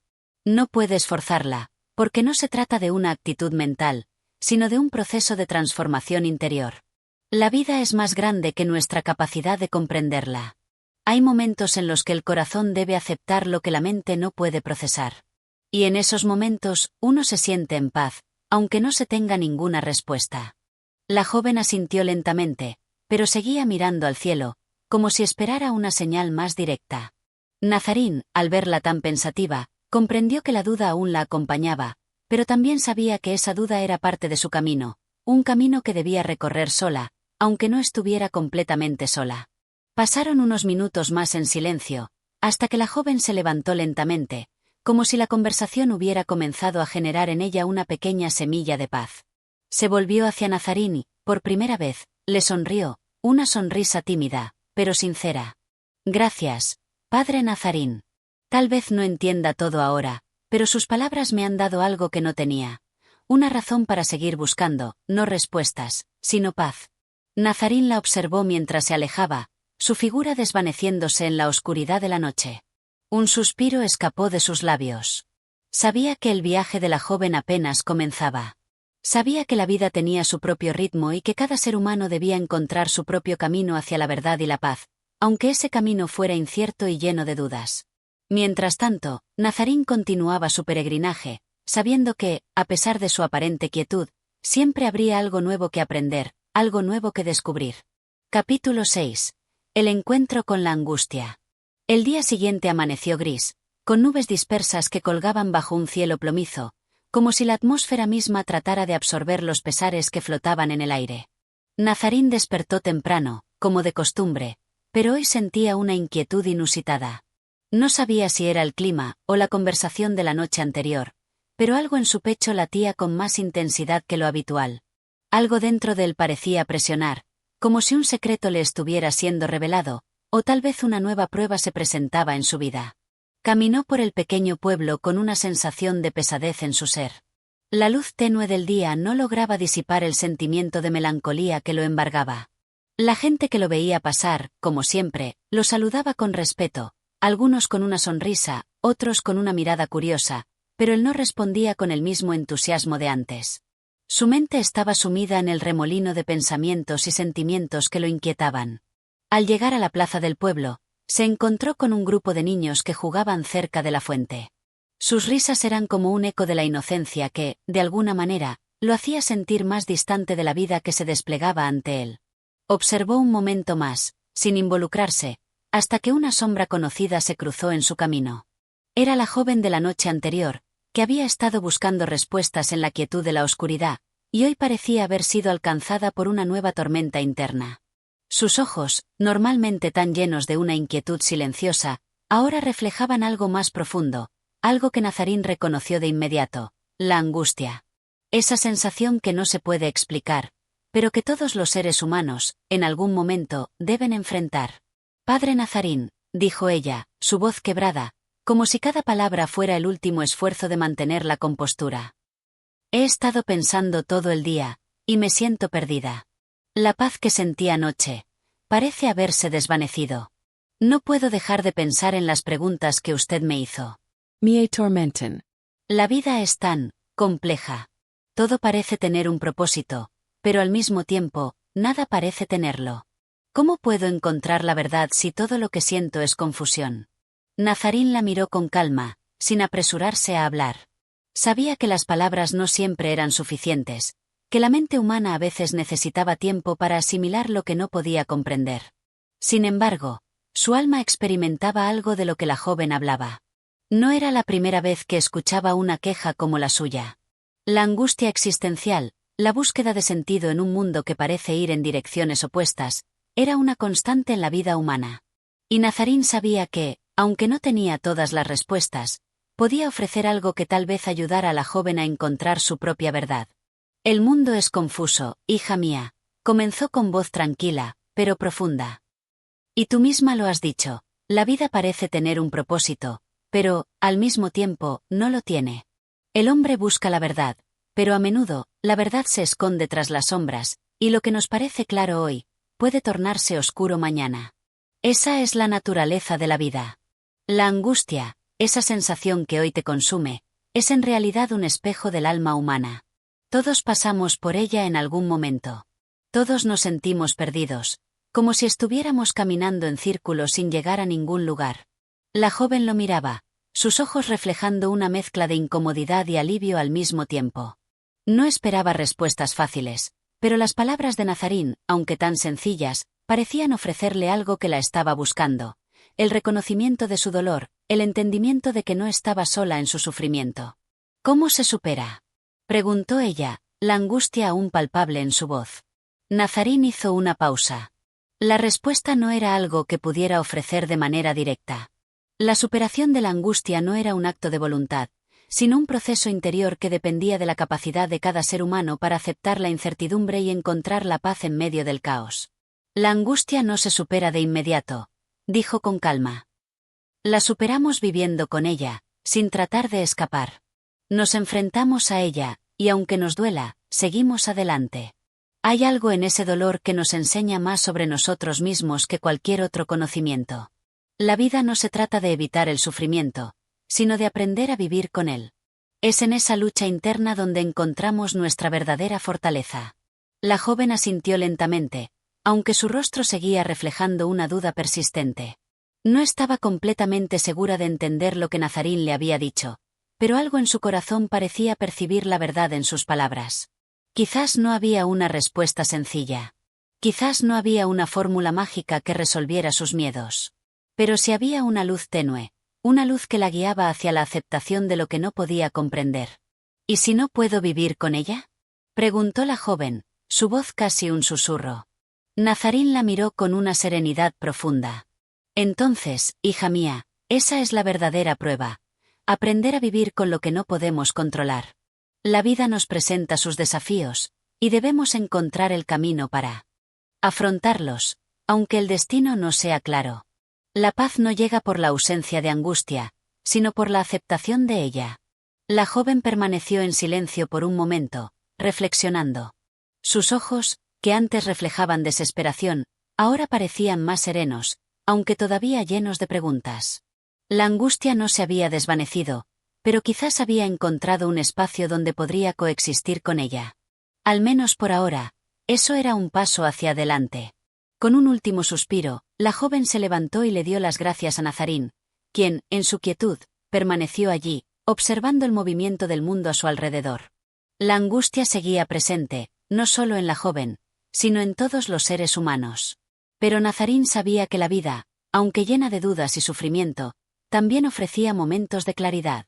No puedes forzarla, porque no se trata de una actitud mental, sino de un proceso de transformación interior. La vida es más grande que nuestra capacidad de comprenderla. Hay momentos en los que el corazón debe aceptar lo que la mente no puede procesar. Y en esos momentos, uno se siente en paz, aunque no se tenga ninguna respuesta. La joven asintió lentamente, pero seguía mirando al cielo, como si esperara una señal más directa. Nazarín, al verla tan pensativa, comprendió que la duda aún la acompañaba, pero también sabía que esa duda era parte de su camino, un camino que debía recorrer sola, aunque no estuviera completamente sola. Pasaron unos minutos más en silencio, hasta que la joven se levantó lentamente, como si la conversación hubiera comenzado a generar en ella una pequeña semilla de paz. Se volvió hacia Nazarín y, por primera vez, le sonrió, una sonrisa tímida, pero sincera. Gracias, padre Nazarín. Tal vez no entienda todo ahora, pero sus palabras me han dado algo que no tenía. Una razón para seguir buscando, no respuestas, sino paz. Nazarín la observó mientras se alejaba, su figura desvaneciéndose en la oscuridad de la noche. Un suspiro escapó de sus labios. Sabía que el viaje de la joven apenas comenzaba. Sabía que la vida tenía su propio ritmo y que cada ser humano debía encontrar su propio camino hacia la verdad y la paz, aunque ese camino fuera incierto y lleno de dudas. Mientras tanto, Nazarín continuaba su peregrinaje, sabiendo que, a pesar de su aparente quietud, siempre habría algo nuevo que aprender, algo nuevo que descubrir. Capítulo 6. El encuentro con la angustia. El día siguiente amaneció gris, con nubes dispersas que colgaban bajo un cielo plomizo, como si la atmósfera misma tratara de absorber los pesares que flotaban en el aire. Nazarín despertó temprano, como de costumbre, pero hoy sentía una inquietud inusitada. No sabía si era el clima o la conversación de la noche anterior, pero algo en su pecho latía con más intensidad que lo habitual. Algo dentro de él parecía presionar, como si un secreto le estuviera siendo revelado, o tal vez una nueva prueba se presentaba en su vida. Caminó por el pequeño pueblo con una sensación de pesadez en su ser. La luz tenue del día no lograba disipar el sentimiento de melancolía que lo embargaba. La gente que lo veía pasar, como siempre, lo saludaba con respeto, algunos con una sonrisa, otros con una mirada curiosa, pero él no respondía con el mismo entusiasmo de antes. Su mente estaba sumida en el remolino de pensamientos y sentimientos que lo inquietaban. Al llegar a la plaza del pueblo, se encontró con un grupo de niños que jugaban cerca de la fuente. Sus risas eran como un eco de la inocencia que, de alguna manera, lo hacía sentir más distante de la vida que se desplegaba ante él. Observó un momento más, sin involucrarse, hasta que una sombra conocida se cruzó en su camino. Era la joven de la noche anterior, que había estado buscando respuestas en la quietud de la oscuridad, y hoy parecía haber sido alcanzada por una nueva tormenta interna. Sus ojos, normalmente tan llenos de una inquietud silenciosa, ahora reflejaban algo más profundo, algo que Nazarín reconoció de inmediato: la angustia. Esa sensación que no se puede explicar, pero que todos los seres humanos, en algún momento, deben enfrentar. «Padre Nazarín», dijo ella, su voz quebrada, como si cada palabra fuera el último esfuerzo de mantener la compostura. «He estado pensando todo el día, y me siento perdida. La paz que sentí anoche parece haberse desvanecido. No puedo dejar de pensar en las preguntas que usted me hizo. Me atormentan. La vida es tan compleja. Todo parece tener un propósito, pero al mismo tiempo, nada parece tenerlo. ¿Cómo puedo encontrar la verdad si todo lo que siento es confusión?» Nazarín la miró con calma, sin apresurarse a hablar. Sabía que las palabras no siempre eran suficientes, que la mente humana a veces necesitaba tiempo para asimilar lo que no podía comprender. Sin embargo, su alma experimentaba algo de lo que la joven hablaba. No era la primera vez que escuchaba una queja como la suya. La angustia existencial, la búsqueda de sentido en un mundo que parece ir en direcciones opuestas, era una constante en la vida humana. Y Nazarín sabía que, aunque no tenía todas las respuestas, podía ofrecer algo que tal vez ayudara a la joven a encontrar su propia verdad. «El mundo es confuso, hija mía», comenzó con voz tranquila, pero profunda. «Y tú misma lo has dicho, la vida parece tener un propósito, pero, al mismo tiempo, no lo tiene. El hombre busca la verdad, pero a menudo, la verdad se esconde tras las sombras, y lo que nos parece claro hoy, puede tornarse oscuro mañana. Esa es la naturaleza de la vida. La angustia, esa sensación que hoy te consume, es en realidad un espejo del alma humana. Todos pasamos por ella en algún momento. Todos nos sentimos perdidos, como si estuviéramos caminando en círculos sin llegar a ningún lugar». La joven lo miraba, sus ojos reflejando una mezcla de incomodidad y alivio al mismo tiempo. No esperaba respuestas fáciles, pero las palabras de Nazarín, aunque tan sencillas, parecían ofrecerle algo que la estaba buscando: el reconocimiento de su dolor, el entendimiento de que no estaba sola en su sufrimiento. «¿Cómo se supera?», preguntó ella, la angustia aún palpable en su voz. Nazarín hizo una pausa. La respuesta no era algo que pudiera ofrecer de manera directa. La superación de la angustia no era un acto de voluntad, sino un proceso interior que dependía de la capacidad de cada ser humano para aceptar la incertidumbre y encontrar la paz en medio del caos. «La angustia no se supera de inmediato», dijo con calma. «La superamos viviendo con ella, sin tratar de escapar. Nos enfrentamos a ella, y aunque nos duela, seguimos adelante. Hay algo en ese dolor que nos enseña más sobre nosotros mismos que cualquier otro conocimiento. La vida no se trata de evitar el sufrimiento, sino de aprender a vivir con él. Es en esa lucha interna donde encontramos nuestra verdadera fortaleza. La joven asintió lentamente, aunque su rostro seguía reflejando una duda persistente. No estaba completamente segura de entender lo que Nazarín le había dicho, pero algo en su corazón parecía percibir la verdad en sus palabras. Quizás no había una respuesta sencilla. Quizás no había una fórmula mágica que resolviera sus miedos. Pero sí había una luz tenue, una luz que la guiaba hacia la aceptación de lo que no podía comprender. ¿Y si no puedo vivir con ella?, preguntó la joven, su voz casi un susurro. Nazarín la miró con una serenidad profunda. Entonces, hija mía, esa es la verdadera prueba. Aprender a vivir con lo que no podemos controlar. La vida nos presenta sus desafíos, y debemos encontrar el camino para afrontarlos, aunque el destino no sea claro. La paz no llega por la ausencia de angustia, sino por la aceptación de ella. La joven permaneció en silencio por un momento, reflexionando. Sus ojos, que antes reflejaban desesperación, ahora parecían más serenos, aunque todavía llenos de preguntas. La angustia no se había desvanecido, pero quizás había encontrado un espacio donde podría coexistir con ella. Al menos por ahora, eso era un paso hacia adelante. Con un último suspiro, la joven se levantó y le dio las gracias a Nazarín, quien, en su quietud, permaneció allí, observando el movimiento del mundo a su alrededor. La angustia seguía presente, no solo en la joven, sino en todos los seres humanos. Pero Nazarín sabía que la vida, aunque llena de dudas y sufrimiento, también ofrecía momentos de claridad.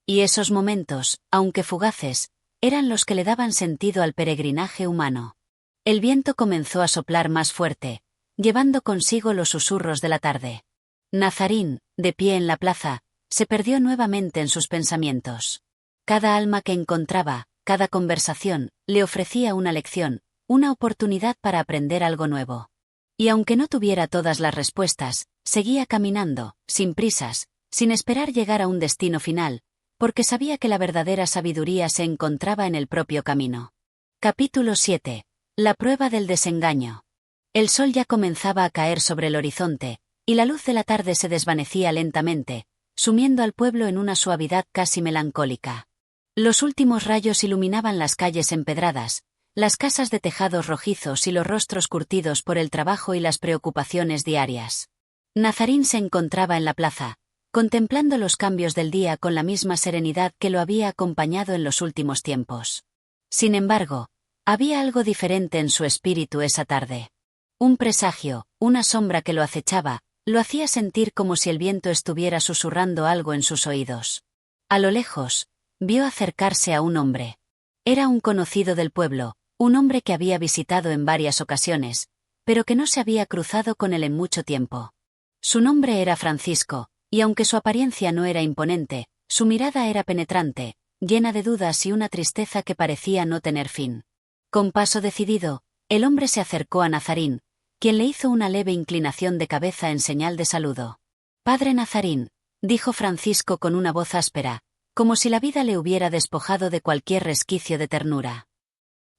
Y esos momentos, aunque fugaces, eran los que le daban sentido al peregrinaje humano. El viento comenzó a soplar más fuerte, llevando consigo los susurros de la tarde. Nazarín, de pie en la plaza, se perdió nuevamente en sus pensamientos. Cada alma que encontraba, cada conversación, le ofrecía una lección, una oportunidad para aprender algo nuevo. Y aunque no tuviera todas las respuestas, seguía caminando, sin prisas, sin esperar llegar a un destino final, porque sabía que la verdadera sabiduría se encontraba en el propio camino. Capítulo 7. La prueba del desengaño. El sol ya comenzaba a caer sobre el horizonte, y la luz de la tarde se desvanecía lentamente, sumiendo al pueblo en una suavidad casi melancólica. Los últimos rayos iluminaban las calles empedradas, las casas de tejados rojizos y los rostros curtidos por el trabajo y las preocupaciones diarias. Nazarín se encontraba en la plaza, contemplando los cambios del día con la misma serenidad que lo había acompañado en los últimos tiempos. Sin embargo, había algo diferente en su espíritu esa tarde. Un presagio, una sombra que lo acechaba, lo hacía sentir como si el viento estuviera susurrando algo en sus oídos. A lo lejos, vio acercarse a un hombre. Era un conocido del pueblo, un hombre que había visitado en varias ocasiones, pero que no se había cruzado con él en mucho tiempo. Su nombre era Francisco, y aunque su apariencia no era imponente, su mirada era penetrante, llena de dudas y una tristeza que parecía no tener fin. Con paso decidido, el hombre se acercó a Nazarín, quien le hizo una leve inclinación de cabeza en señal de saludo. «Padre Nazarín», dijo Francisco con una voz áspera, como si la vida le hubiera despojado de cualquier resquicio de ternura.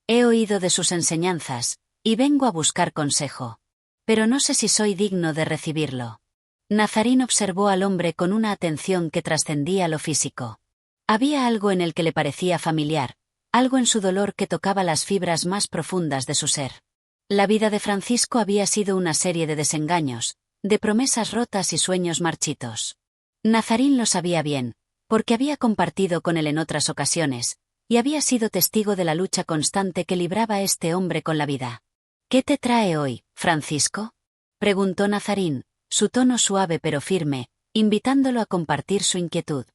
«He oído de sus enseñanzas, y vengo a buscar consejo. Pero no sé si soy digno de recibirlo». Nazarín observó al hombre con una atención que trascendía lo físico. Había algo en el que le parecía familiar, algo en su dolor que tocaba las fibras más profundas de su ser. La vida de Francisco había sido una serie de desengaños, de promesas rotas y sueños marchitos. Nazarín lo sabía bien, porque había compartido con él en otras ocasiones, y había sido testigo de la lucha constante que libraba este hombre con la vida. «¿Qué te trae hoy, Francisco?», preguntó Nazarín, su tono suave pero firme, invitándolo a compartir su inquietud.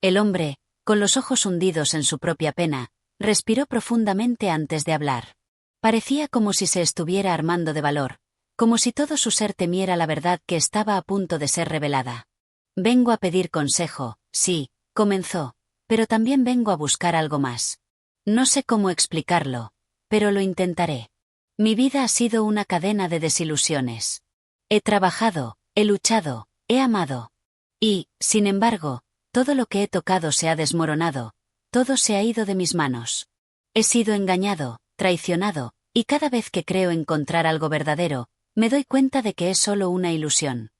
El hombre, con los ojos hundidos en su propia pena, respiró profundamente antes de hablar. Parecía como si se estuviera armando de valor, como si todo su ser temiera la verdad que estaba a punto de ser revelada. «Vengo a pedir consejo», sí, comenzó, «pero también vengo a buscar algo más. No sé cómo explicarlo, pero lo intentaré. Mi vida ha sido una cadena de desilusiones. He trabajado, he luchado, he amado. Y, sin embargo, todo lo que he tocado se ha desmoronado, todo se ha ido de mis manos. He sido engañado, traicionado, y cada vez que creo encontrar algo verdadero, me doy cuenta de que es solo una ilusión».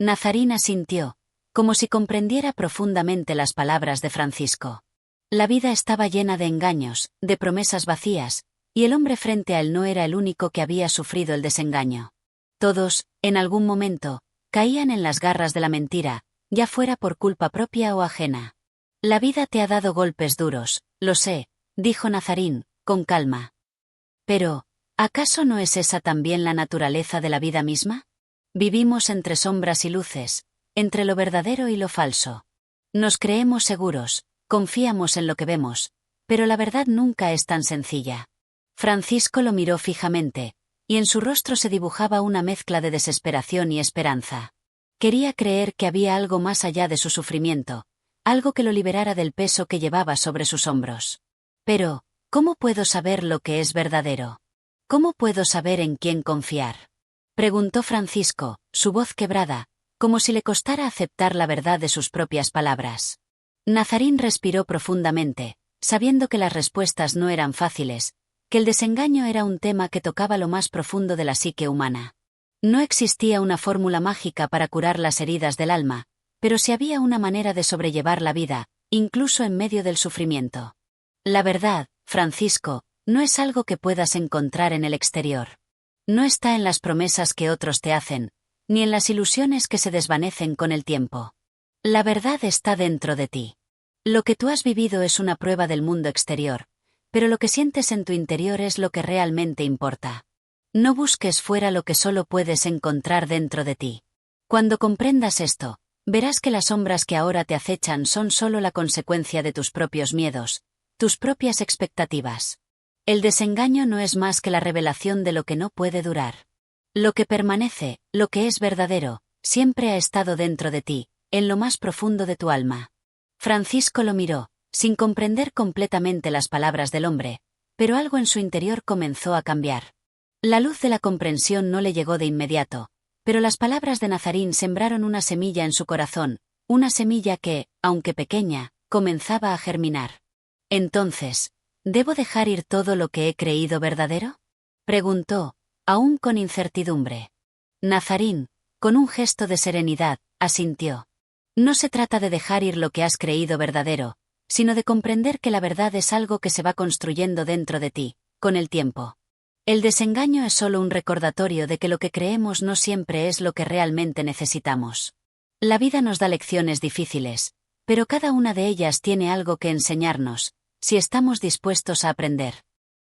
Nazarín asintió, como si comprendiera profundamente las palabras de Francisco. La vida estaba llena de engaños, de promesas vacías, y el hombre frente a él no era el único que había sufrido el desengaño. Todos, en algún momento, caían en las garras de la mentira, ya fuera por culpa propia o ajena. La vida te ha dado golpes duros, lo sé, dijo Nazarín, con calma. Pero, ¿acaso no es esa también la naturaleza de la vida misma? Vivimos entre sombras y luces, entre lo verdadero y lo falso. Nos creemos seguros, confiamos en lo que vemos, pero la verdad nunca es tan sencilla. Francisco lo miró fijamente, y en su rostro se dibujaba una mezcla de desesperación y esperanza. Quería creer que había algo más allá de su sufrimiento, algo que lo liberara del peso que llevaba sobre sus hombros. Pero, ¿cómo puedo saber lo que es verdadero? ¿Cómo puedo saber en quién confiar? Preguntó Francisco, su voz quebrada, como si le costara aceptar la verdad de sus propias palabras. Nazarín respiró profundamente, sabiendo que las respuestas no eran fáciles, que el desengaño era un tema que tocaba lo más profundo de la psique humana. No existía una fórmula mágica para curar las heridas del alma, pero sí había una manera de sobrellevar la vida, incluso en medio del sufrimiento. La verdad, Francisco, no es algo que puedas encontrar en el exterior. No está en las promesas que otros te hacen, ni en las ilusiones que se desvanecen con el tiempo. La verdad está dentro de ti. Lo que tú has vivido es una prueba del mundo exterior, pero lo que sientes en tu interior es lo que realmente importa. No busques fuera lo que solo puedes encontrar dentro de ti. Cuando comprendas esto, verás que las sombras que ahora te acechan son solo la consecuencia de tus propios miedos, tus propias expectativas. El desengaño no es más que la revelación de lo que no puede durar. Lo que permanece, lo que es verdadero, siempre ha estado dentro de ti, en lo más profundo de tu alma. Francisco lo miró, sin comprender completamente las palabras del hombre, pero algo en su interior comenzó a cambiar. La luz de la comprensión no le llegó de inmediato, pero las palabras de Nazarín sembraron una semilla en su corazón, una semilla que, aunque pequeña, comenzaba a germinar. Entonces, ¿debo dejar ir todo lo que he creído verdadero? Preguntó, aún con incertidumbre. Nazarín, con un gesto de serenidad, asintió. No se trata de dejar ir lo que has creído verdadero, sino de comprender que la verdad es algo que se va construyendo dentro de ti, con el tiempo. El desengaño es solo un recordatorio de que lo que creemos no siempre es lo que realmente necesitamos. La vida nos da lecciones difíciles, pero cada una de ellas tiene algo que enseñarnos, si estamos dispuestos a aprender.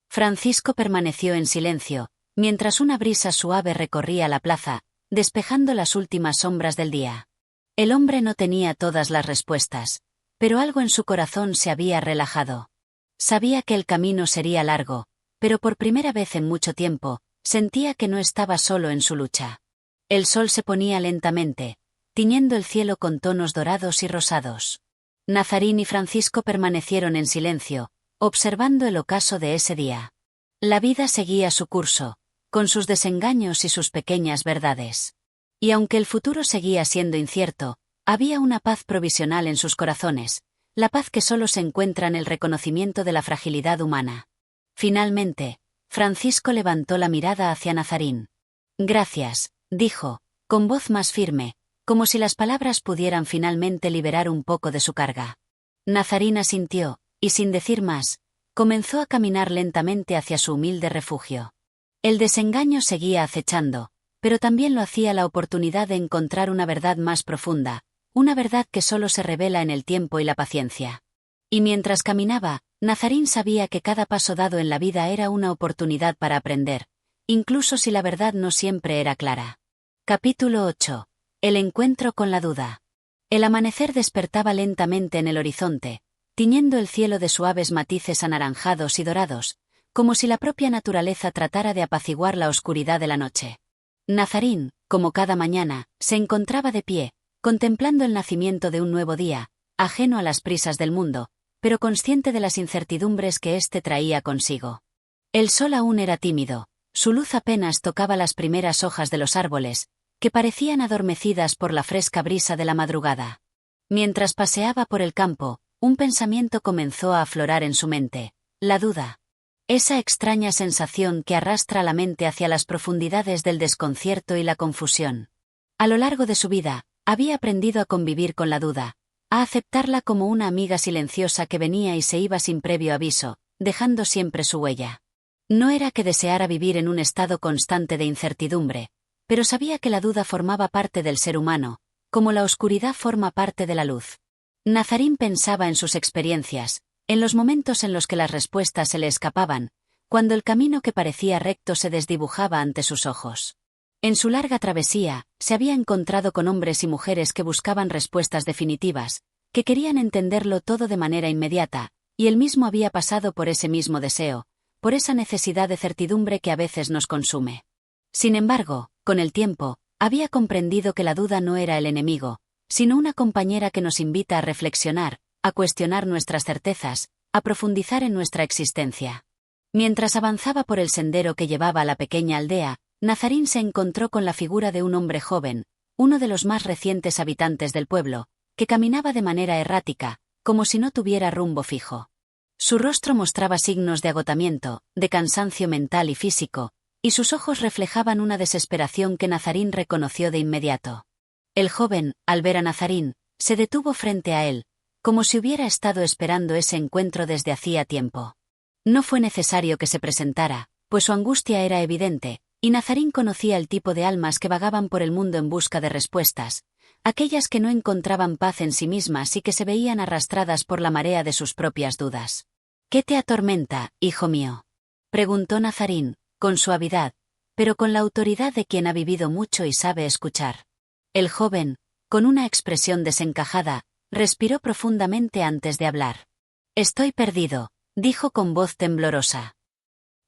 Francisco permaneció en silencio, mientras una brisa suave recorría la plaza, despejando las últimas sombras del día. El hombre no tenía todas las respuestas, pero algo en su corazón se había relajado. Sabía que el camino sería largo, pero por primera vez en mucho tiempo, sentía que no estaba solo en su lucha. El sol se ponía lentamente, tiñendo el cielo con tonos dorados y rosados. Nazarín y Francisco permanecieron en silencio, observando el ocaso de ese día. La vida seguía su curso, con sus desengaños y sus pequeñas verdades. Y aunque el futuro seguía siendo incierto, había una paz provisional en sus corazones, la paz que solo se encuentra en el reconocimiento de la fragilidad humana. Finalmente, Francisco levantó la mirada hacia Nazarín. Gracias, dijo, con voz más firme, como si las palabras pudieran finalmente liberar un poco de su carga. Nazarín asintió, y sin decir más, comenzó a caminar lentamente hacia su humilde refugio. El desengaño seguía acechando, pero también lo hacía la oportunidad de encontrar una verdad más profunda, una verdad que solo se revela en el tiempo y la paciencia. Y mientras caminaba, Nazarín sabía que cada paso dado en la vida era una oportunidad para aprender, incluso si la verdad no siempre era clara. Capítulo 8. El encuentro con la duda. El amanecer despertaba lentamente en el horizonte, tiñendo el cielo de suaves matices anaranjados y dorados, como si la propia naturaleza tratara de apaciguar la oscuridad de la noche. Nazarín, como cada mañana, se encontraba de pie, contemplando el nacimiento de un nuevo día, ajeno a las prisas del mundo, pero consciente de las incertidumbres que éste traía consigo. El sol aún era tímido, su luz apenas tocaba las primeras hojas de los árboles, que parecían adormecidas por la fresca brisa de la madrugada. Mientras paseaba por el campo, un pensamiento comenzó a aflorar en su mente, la duda. Esa extraña sensación que arrastra la mente hacia las profundidades del desconcierto y la confusión. A lo largo de su vida, Había aprendido a convivir con la duda, a aceptarla como una amiga silenciosa que venía y se iba sin previo aviso, dejando siempre su huella. No era que deseara vivir en un estado constante de incertidumbre, pero sabía que la duda formaba parte del ser humano, como la oscuridad forma parte de la luz. Nazarín pensaba en sus experiencias, en los momentos en los que las respuestas se le escapaban, cuando el camino que parecía recto se desdibujaba ante sus ojos. En su larga travesía, se había encontrado con hombres y mujeres que buscaban respuestas definitivas, que querían entenderlo todo de manera inmediata, y él mismo había pasado por ese mismo deseo, por esa necesidad de certidumbre que a veces nos consume. Sin embargo, con el tiempo, había comprendido que la duda no era el enemigo, sino una compañera que nos invita a reflexionar, a cuestionar nuestras certezas, a profundizar en nuestra existencia. Mientras avanzaba por el sendero que llevaba a la pequeña aldea, Nazarín se encontró con la figura de un hombre joven, uno de los más recientes habitantes del pueblo, que caminaba de manera errática, como si no tuviera rumbo fijo. Su rostro mostraba signos de agotamiento, de cansancio mental y físico, y sus ojos reflejaban una desesperación que Nazarín reconoció de inmediato. El joven, al ver a Nazarín, se detuvo frente a él, como si hubiera estado esperando ese encuentro desde hacía tiempo. No fue necesario que se presentara, pues su angustia era evidente, y Nazarín conocía el tipo de almas que vagaban por el mundo en busca de respuestas, aquellas que no encontraban paz en sí mismas y que se veían arrastradas por la marea de sus propias dudas. «¿Qué te atormenta, hijo mío?», preguntó Nazarín, con suavidad, pero con la autoridad de quien ha vivido mucho y sabe escuchar. El joven, con una expresión desencajada, respiró profundamente antes de hablar. «Estoy perdido», dijo con voz temblorosa.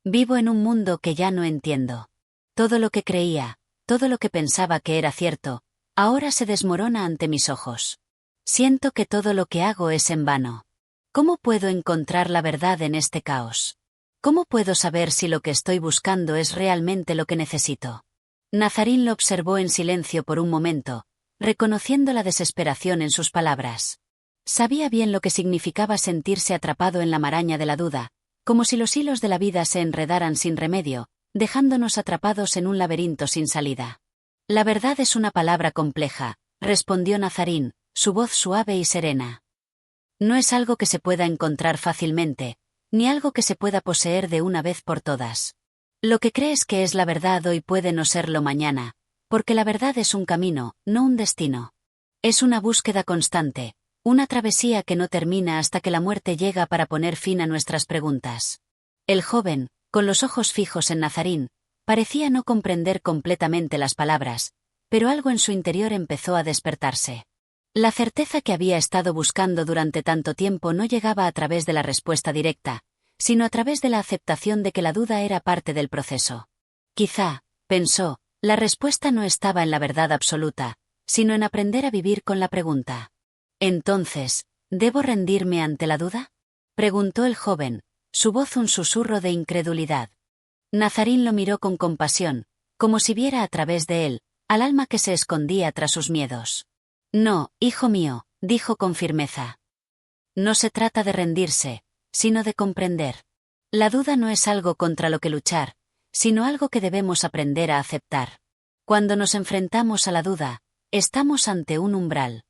«Vivo en un mundo que ya no entiendo. Todo lo que creía, todo lo que pensaba que era cierto, ahora se desmorona ante mis ojos. Siento que todo lo que hago es en vano. ¿Cómo puedo encontrar la verdad en este caos? ¿Cómo puedo saber si lo que estoy buscando es realmente lo que necesito?». Nazarín lo observó en silencio por un momento, reconociendo la desesperación en sus palabras. Sabía bien lo que significaba sentirse atrapado en la maraña de la duda, como si los hilos de la vida se enredaran sin remedio, dejándonos atrapados en un laberinto sin salida. «La verdad es una palabra compleja», respondió Nazarín, su voz suave y serena. «No es algo que se pueda encontrar fácilmente, ni algo que se pueda poseer de una vez por todas. Lo que crees que es la verdad hoy puede no serlo mañana, porque la verdad es un camino, no un destino. Es una búsqueda constante, una travesía que no termina hasta que la muerte llega para poner fin a nuestras preguntas». El joven, con los ojos fijos en Nazarín, parecía no comprender completamente las palabras, pero algo en su interior empezó a despertarse. La certeza que había estado buscando durante tanto tiempo no llegaba a través de la respuesta directa, sino a través de la aceptación de que la duda era parte del proceso. Quizá, pensó, la respuesta no estaba en la verdad absoluta, sino en aprender a vivir con la pregunta. «Entonces, ¿debo rendirme ante la duda?», preguntó el joven, su voz un susurro de incredulidad. Nazarín lo miró con compasión, como si viera a través de él, al alma que se escondía tras sus miedos. «No, hijo mío», dijo con firmeza. «No se trata de rendirse, sino de comprender. La duda no es algo contra lo que luchar, sino algo que debemos aprender a aceptar. Cuando nos enfrentamos a la duda, estamos ante un umbral.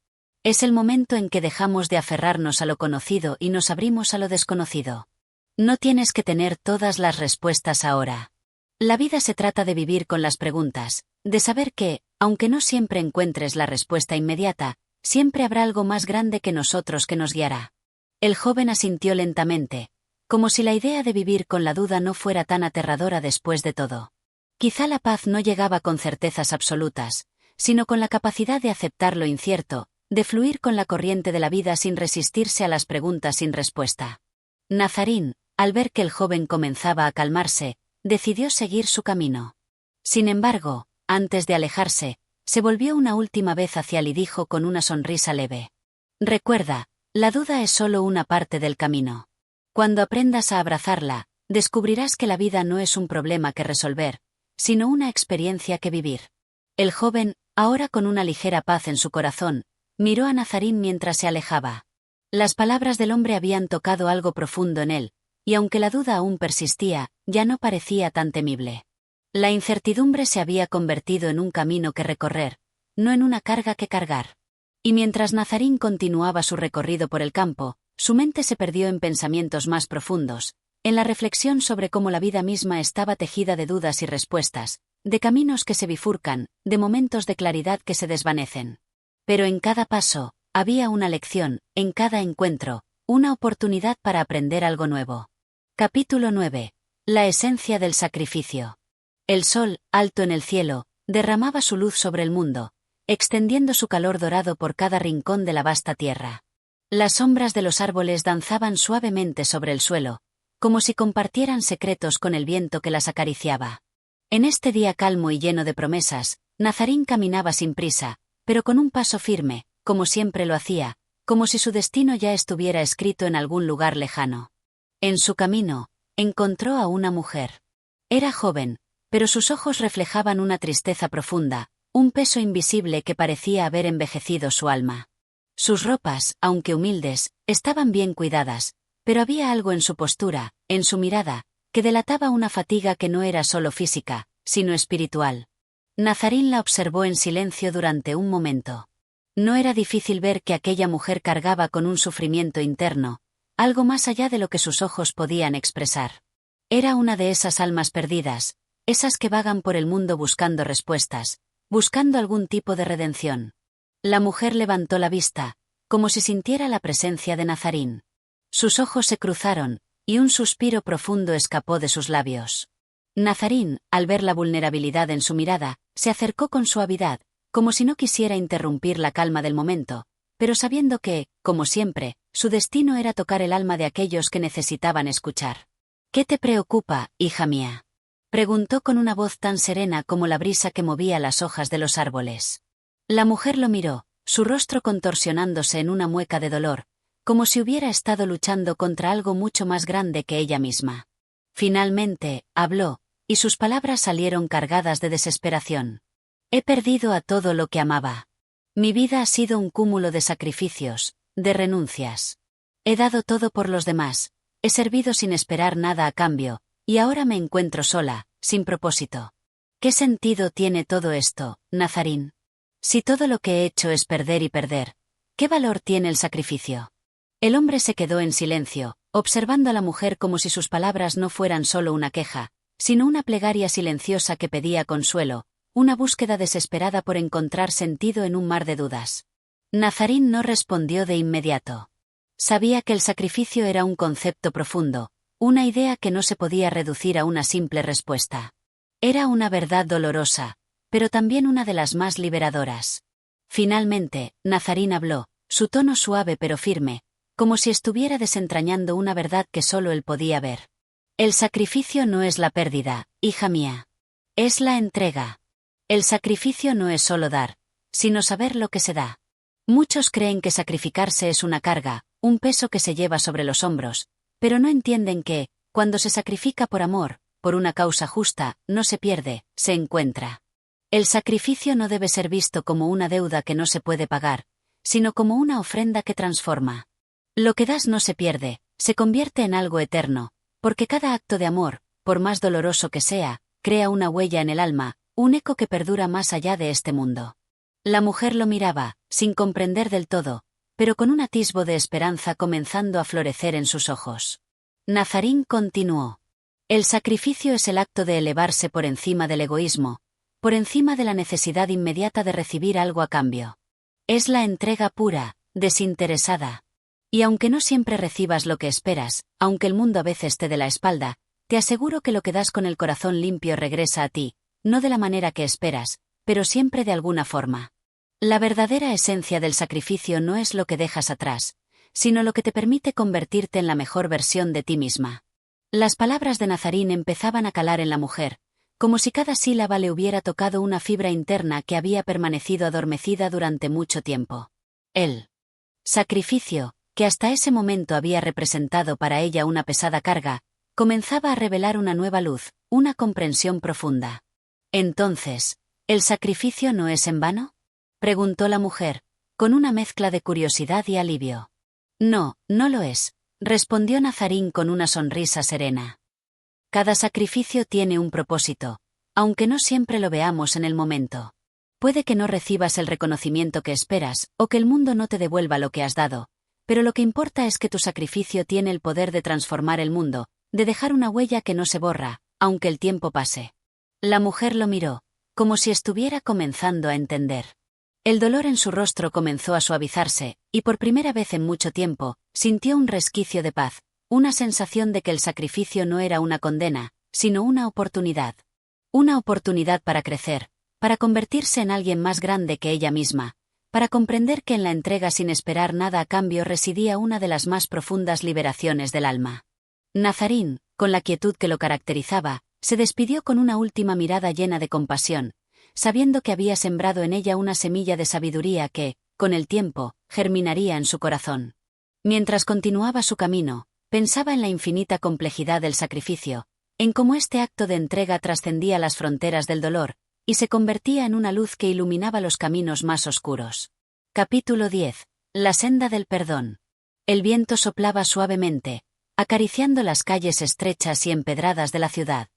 Es el momento en que dejamos de aferrarnos a lo conocido y nos abrimos a lo desconocido. No tienes que tener todas las respuestas ahora. La vida se trata de vivir con las preguntas, de saber que, aunque no siempre encuentres la respuesta inmediata, siempre habrá algo más grande que nosotros que nos guiará». El joven asintió lentamente, como si la idea de vivir con la duda no fuera tan aterradora después de todo. Quizá la paz no llegaba con certezas absolutas, sino con la capacidad de aceptar lo incierto, de fluir con la corriente de la vida sin resistirse a las preguntas sin respuesta. Nazarín, al ver que el joven comenzaba a calmarse, decidió seguir su camino. Sin embargo, antes de alejarse, se volvió una última vez hacia él y dijo con una sonrisa leve: «Recuerda, la duda es solo una parte del camino. Cuando aprendas a abrazarla, descubrirás que la vida no es un problema que resolver, sino una experiencia que vivir». El joven, ahora con una ligera paz en su corazón, miró a Nazarín mientras se alejaba. Las palabras del hombre habían tocado algo profundo en él, y aunque la duda aún persistía, ya no parecía tan temible. La incertidumbre se había convertido en un camino que recorrer, no en una carga que cargar. Y mientras Nazarín continuaba su recorrido por el campo, su mente se perdió en pensamientos más profundos, en la reflexión sobre cómo la vida misma estaba tejida de dudas y respuestas, de caminos que se bifurcan, de momentos de claridad que se desvanecen. Pero en cada paso, había una lección, en cada encuentro, una oportunidad para aprender algo nuevo. Capítulo 9. La esencia del sacrificio. El sol, alto en el cielo, derramaba su luz sobre el mundo, extendiendo su calor dorado por cada rincón de la vasta tierra. Las sombras de los árboles danzaban suavemente sobre el suelo, como si compartieran secretos con el viento que las acariciaba. En este día calmo y lleno de promesas, Nazarín caminaba sin prisa, pero con un paso firme, como siempre lo hacía, como si su destino ya estuviera escrito en algún lugar lejano. En su camino, encontró a una mujer. Era joven, pero sus ojos reflejaban una tristeza profunda, un peso invisible que parecía haber envejecido su alma. Sus ropas, aunque humildes, estaban bien cuidadas, pero había algo en su postura, en su mirada, que delataba una fatiga que no era solo física, sino espiritual. Nazarín la observó en silencio durante un momento. No era difícil ver que aquella mujer cargaba con un sufrimiento interno, algo más allá de lo que sus ojos podían expresar. Era una de esas almas perdidas, esas que vagan por el mundo buscando respuestas, buscando algún tipo de redención. La mujer levantó la vista, como si sintiera la presencia de Nazarín. Sus ojos se cruzaron, y un suspiro profundo escapó de sus labios. Nazarín, al ver la vulnerabilidad en su mirada, se acercó con suavidad, como si no quisiera interrumpir la calma del momento, pero sabiendo que, como siempre, su destino era tocar el alma de aquellos que necesitaban escuchar. «¿Qué te preocupa, hija mía?», preguntó con una voz tan serena como la brisa que movía las hojas de los árboles. La mujer lo miró, su rostro contorsionándose en una mueca de dolor, como si hubiera estado luchando contra algo mucho más grande que ella misma. Finalmente, habló, y sus palabras salieron cargadas de desesperación. «He perdido a todo lo que amaba. Mi vida ha sido un cúmulo de sacrificios, de renuncias. He dado todo por los demás, he servido sin esperar nada a cambio, y ahora me encuentro sola, sin propósito. ¿Qué sentido tiene todo esto, Nazarín? Si todo lo que he hecho es perder y perder, ¿qué valor tiene el sacrificio?». El hombre se quedó en silencio, observando a la mujer como si sus palabras no fueran solo una queja, sino una plegaria silenciosa que pedía consuelo, una búsqueda desesperada por encontrar sentido en un mar de dudas. Nazarín no respondió de inmediato. Sabía que el sacrificio era un concepto profundo, una idea que no se podía reducir a una simple respuesta. Era una verdad dolorosa, pero también una de las más liberadoras. Finalmente, Nazarín habló, su tono suave pero firme, como si estuviera desentrañando una verdad que solo él podía ver. «El sacrificio no es la pérdida, hija mía. Es la entrega. El sacrificio no es solo dar, sino saber lo que se da. Muchos creen que sacrificarse es una carga, un peso que se lleva sobre los hombros, pero no entienden que, cuando se sacrifica por amor, por una causa justa, no se pierde, se encuentra. El sacrificio no debe ser visto como una deuda que no se puede pagar, sino como una ofrenda que transforma. Lo que das no se pierde, se convierte en algo eterno, porque cada acto de amor, por más doloroso que sea, crea una huella en el alma, un eco que perdura más allá de este mundo». La mujer lo miraba, sin comprender del todo, pero con un atisbo de esperanza comenzando a florecer en sus ojos. Nazarín continuó. «El sacrificio es el acto de elevarse por encima del egoísmo, por encima de la necesidad inmediata de recibir algo a cambio. Es la entrega pura, desinteresada. Y aunque no siempre recibas lo que esperas, aunque el mundo a veces te dé la espalda, te aseguro que lo que das con el corazón limpio regresa a ti, no de la manera que esperas, pero siempre de alguna forma. La verdadera esencia del sacrificio no es lo que dejas atrás, sino lo que te permite convertirte en la mejor versión de ti misma». Las palabras de Nazarín empezaban a calar en la mujer, como si cada sílaba le hubiera tocado una fibra interna que había permanecido adormecida durante mucho tiempo. El sacrificio, que hasta ese momento había representado para ella una pesada carga, comenzaba a revelar una nueva luz, una comprensión profunda. «Entonces, ¿el sacrificio no es en vano?», preguntó la mujer, con una mezcla de curiosidad y alivio. «No, no lo es», respondió Nazarín con una sonrisa serena. «Cada sacrificio tiene un propósito, aunque no siempre lo veamos en el momento. Puede que no recibas el reconocimiento que esperas, o que el mundo no te devuelva lo que has dado, pero lo que importa es que tu sacrificio tiene el poder de transformar el mundo, de dejar una huella que no se borra, aunque el tiempo pase. La mujer lo miró, como si estuviera comenzando a entender. El dolor en su rostro comenzó a suavizarse, y por primera vez en mucho tiempo, sintió un resquicio de paz, una sensación de que el sacrificio no era una condena, sino una oportunidad. Una oportunidad para crecer, para convertirse en alguien más grande que ella misma, para comprender que en la entrega sin esperar nada a cambio residía una de las más profundas liberaciones del alma. Nazarín, con la quietud que lo caracterizaba, se despidió con una última mirada llena de compasión, sabiendo que había sembrado en ella una semilla de sabiduría que, con el tiempo, germinaría en su corazón. Mientras continuaba su camino, pensaba en la infinita complejidad del sacrificio, en cómo este acto de entrega trascendía las fronteras del dolor, y se convertía en una luz que iluminaba los caminos más oscuros. Capítulo 10. La senda del perdón. El viento soplaba suavemente, acariciando las calles estrechas y empedradas de la ciudad.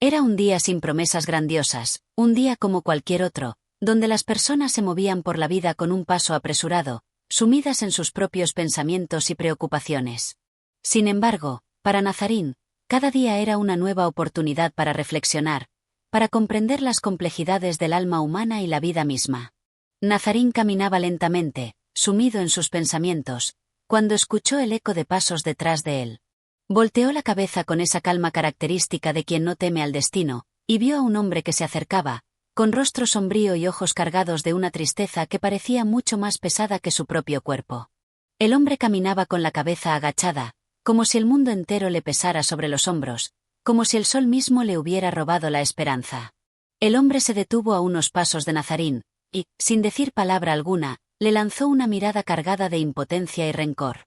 Era un día sin promesas grandiosas, un día como cualquier otro, donde las personas se movían por la vida con un paso apresurado, sumidas en sus propios pensamientos y preocupaciones. Sin embargo, para Nazarín, cada día era una nueva oportunidad para reflexionar, para comprender las complejidades del alma humana y la vida misma. Nazarín caminaba lentamente, sumido en sus pensamientos, cuando escuchó el eco de pasos detrás de él. Volteó la cabeza con esa calma característica de quien no teme al destino, y vio a un hombre que se acercaba, con rostro sombrío y ojos cargados de una tristeza que parecía mucho más pesada que su propio cuerpo. El hombre caminaba con la cabeza agachada, como si el mundo entero le pesara sobre los hombros, como si el sol mismo le hubiera robado la esperanza. El hombre se detuvo a unos pasos de Nazarín, y, sin decir palabra alguna, le lanzó una mirada cargada de impotencia y rencor.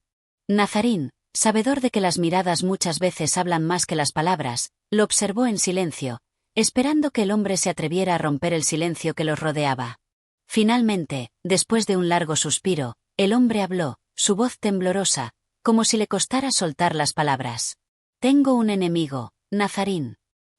Nazarín, sabedor de que las miradas muchas veces hablan más que las palabras, lo observó en silencio, esperando que el hombre se atreviera a romper el silencio que los rodeaba. Finalmente, después de un largo suspiro, el hombre habló, su voz temblorosa, como si le costara soltar las palabras. Tengo un enemigo, Nazarín.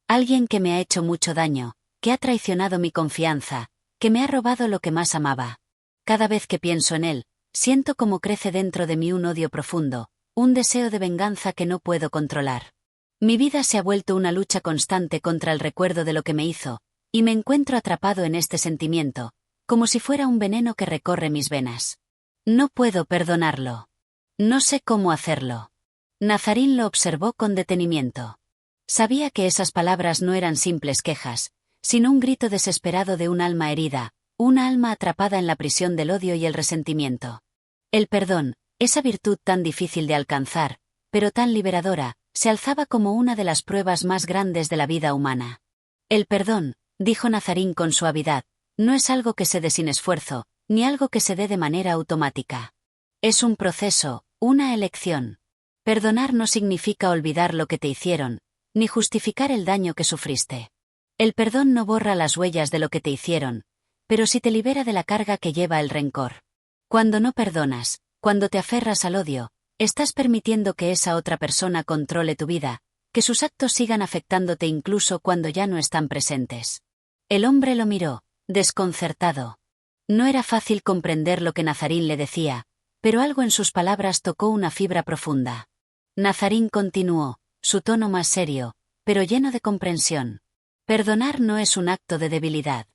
Alguien que me ha hecho mucho daño, que ha traicionado mi confianza, que me ha robado lo que más amaba. Cada vez que pienso en él, siento como crece dentro de mí un odio profundo, un deseo de venganza que no puedo controlar. Mi vida se ha vuelto una lucha constante contra el recuerdo de lo que me hizo, y me encuentro atrapado en este sentimiento, como si fuera un veneno que recorre mis venas. No puedo perdonarlo. No sé cómo hacerlo. Nazarín lo observó con detenimiento. Sabía que esas palabras no eran simples quejas, sino un grito desesperado de un alma herida, una alma atrapada en la prisión del odio y el resentimiento. El perdón, esa virtud tan difícil de alcanzar, pero tan liberadora, se alzaba como una de las pruebas más grandes de la vida humana. El perdón, dijo Nazarín con suavidad, no es algo que se dé sin esfuerzo, ni algo que se dé de manera automática. Es un proceso, una elección. Perdonar no significa olvidar lo que te hicieron, ni justificar el daño que sufriste. El perdón no borra las huellas de lo que te hicieron, pero sí te libera de la carga que lleva el rencor. Cuando no perdonas, cuando te aferras al odio, estás permitiendo que esa otra persona controle tu vida, que sus actos sigan afectándote incluso cuando ya no están presentes. El hombre lo miró, desconcertado. No era fácil comprender lo que Nazarín le decía, pero algo en sus palabras tocó una fibra profunda. Nazarín continuó, su tono más serio, pero lleno de comprensión. Perdonar no es un acto de debilidad.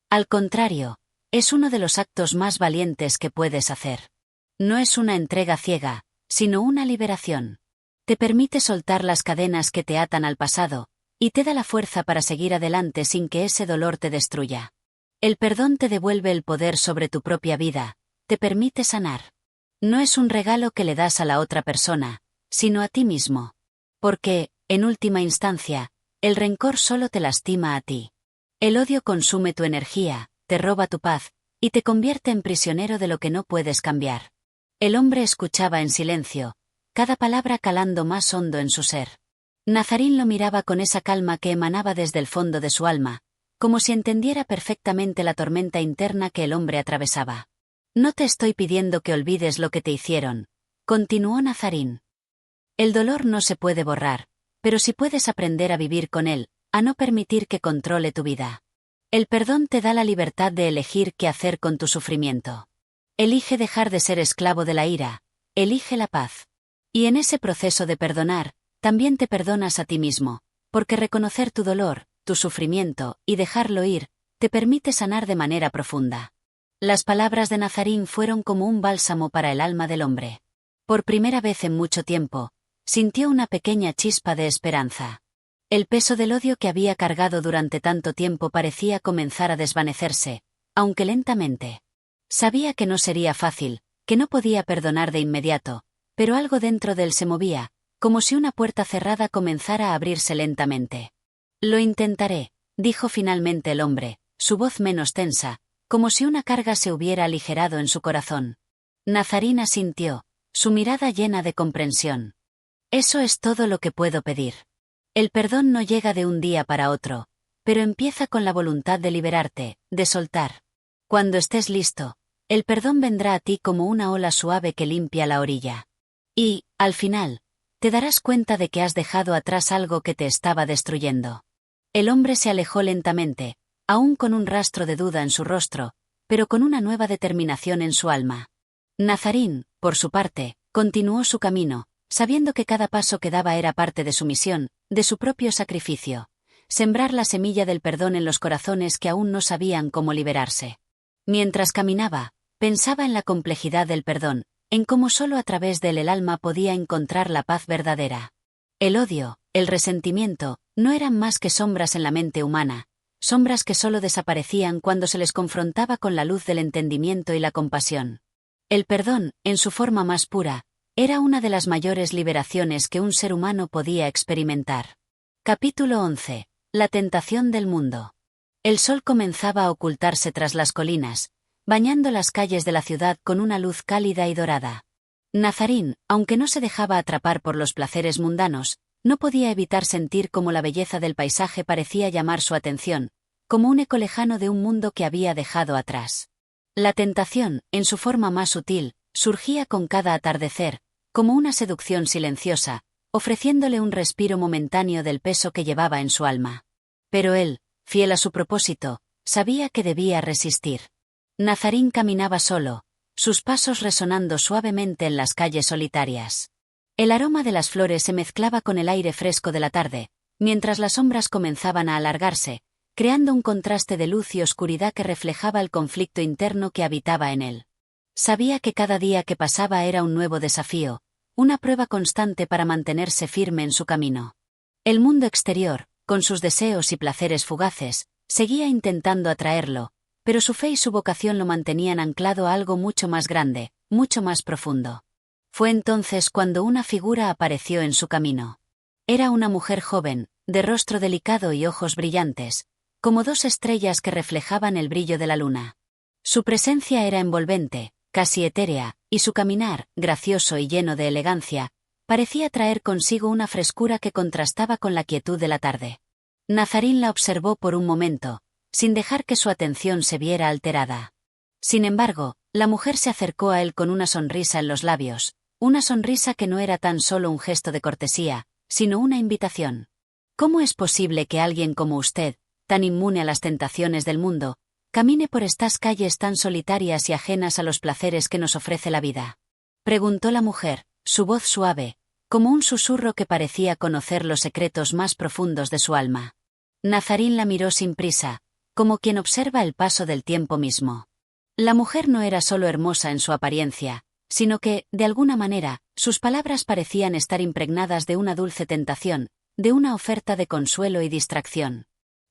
Al contrario, es uno de los actos más valientes que puedes hacer. No es una entrega ciega, sino una liberación. Te permite soltar las cadenas que te atan al pasado, y te da la fuerza para seguir adelante sin que ese dolor te destruya. El perdón te devuelve el poder sobre tu propia vida, te permite sanar. No es un regalo que le das a la otra persona, sino a ti mismo. Porque, en última instancia, el rencor solo te lastima a ti. El odio consume tu energía, te roba tu paz, y te convierte en prisionero de lo que no puedes cambiar. El hombre escuchaba en silencio, cada palabra calando más hondo en su ser. Nazarín lo miraba con esa calma que emanaba desde el fondo de su alma, como si entendiera perfectamente la tormenta interna que el hombre atravesaba. No te estoy pidiendo que olvides lo que te hicieron, continuó Nazarín. El dolor no se puede borrar, pero sí puedes aprender a vivir con él, a no permitir que controle tu vida. El perdón te da la libertad de elegir qué hacer con tu sufrimiento. Elige dejar de ser esclavo de la ira, elige la paz. Y en ese proceso de perdonar, también te perdonas a ti mismo, porque reconocer tu dolor, tu sufrimiento, y dejarlo ir, te permite sanar de manera profunda. Las palabras de Nazarín fueron como un bálsamo para el alma del hombre. Por primera vez en mucho tiempo, sintió una pequeña chispa de esperanza. El peso del odio que había cargado durante tanto tiempo parecía comenzar a desvanecerse, aunque lentamente. Sabía que no sería fácil, que no podía perdonar de inmediato, pero algo dentro de él se movía, como si una puerta cerrada comenzara a abrirse lentamente. Lo intentaré, dijo finalmente el hombre, su voz menos tensa, como si una carga se hubiera aligerado en su corazón. Nazarín asintió, su mirada llena de comprensión. Eso es todo lo que puedo pedir. El perdón no llega de un día para otro, pero empieza con la voluntad de liberarte, de soltar. Cuando estés listo, el perdón vendrá a ti como una ola suave que limpia la orilla. Y, al final, te darás cuenta de que has dejado atrás algo que te estaba destruyendo. El hombre se alejó lentamente, aún con un rastro de duda en su rostro, pero con una nueva determinación en su alma. Nazarín, por su parte, continuó su camino, sabiendo que cada paso que daba era parte de su misión, de su propio sacrificio, sembrar la semilla del perdón en los corazones que aún no sabían cómo liberarse. Mientras caminaba, pensaba en la complejidad del perdón, en cómo solo a través de él el alma podía encontrar la paz verdadera. El odio, el resentimiento, no eran más que sombras en la mente humana, sombras que solo desaparecían cuando se les confrontaba con la luz del entendimiento y la compasión. El perdón, en su forma más pura, era una de las mayores liberaciones que un ser humano podía experimentar. Capítulo 11. La tentación del mundo. El sol comenzaba a ocultarse tras las colinas, bañando las calles de la ciudad con una luz cálida y dorada. Nazarín, aunque no se dejaba atrapar por los placeres mundanos, no podía evitar sentir cómo la belleza del paisaje parecía llamar su atención, como un eco lejano de un mundo que había dejado atrás. La tentación, en su forma más sutil, surgía con cada atardecer, como una seducción silenciosa, ofreciéndole un respiro momentáneo del peso que llevaba en su alma. Pero él, fiel a su propósito, sabía que debía resistir. Nazarín caminaba solo, sus pasos resonando suavemente en las calles solitarias. El aroma de las flores se mezclaba con el aire fresco de la tarde, mientras las sombras comenzaban a alargarse, creando un contraste de luz y oscuridad que reflejaba el conflicto interno que habitaba en él. Sabía que cada día que pasaba era un nuevo desafío, una prueba constante para mantenerse firme en su camino. El mundo exterior, con sus deseos y placeres fugaces, seguía intentando atraerlo, pero su fe y su vocación lo mantenían anclado a algo mucho más grande, mucho más profundo. Fue entonces cuando una figura apareció en su camino. Era una mujer joven, de rostro delicado y ojos brillantes, como dos estrellas que reflejaban el brillo de la luna. Su presencia era envolvente, casi etérea, y su caminar, gracioso y lleno de elegancia, parecía traer consigo una frescura que contrastaba con la quietud de la tarde. Nazarín la observó por un momento, sin dejar que su atención se viera alterada. Sin embargo, la mujer se acercó a él con una sonrisa en los labios, una sonrisa que no era tan solo un gesto de cortesía, sino una invitación. ¿Cómo es posible que alguien como usted, tan inmune a las tentaciones del mundo, camine por estas calles tan solitarias y ajenas a los placeres que nos ofrece la vida? Preguntó la mujer, su voz suave, como un susurro que parecía conocer los secretos más profundos de su alma. Nazarín la miró sin prisa, como quien observa el paso del tiempo mismo. La mujer no era solo hermosa en su apariencia, sino que, de alguna manera, sus palabras parecían estar impregnadas de una dulce tentación, de una oferta de consuelo y distracción.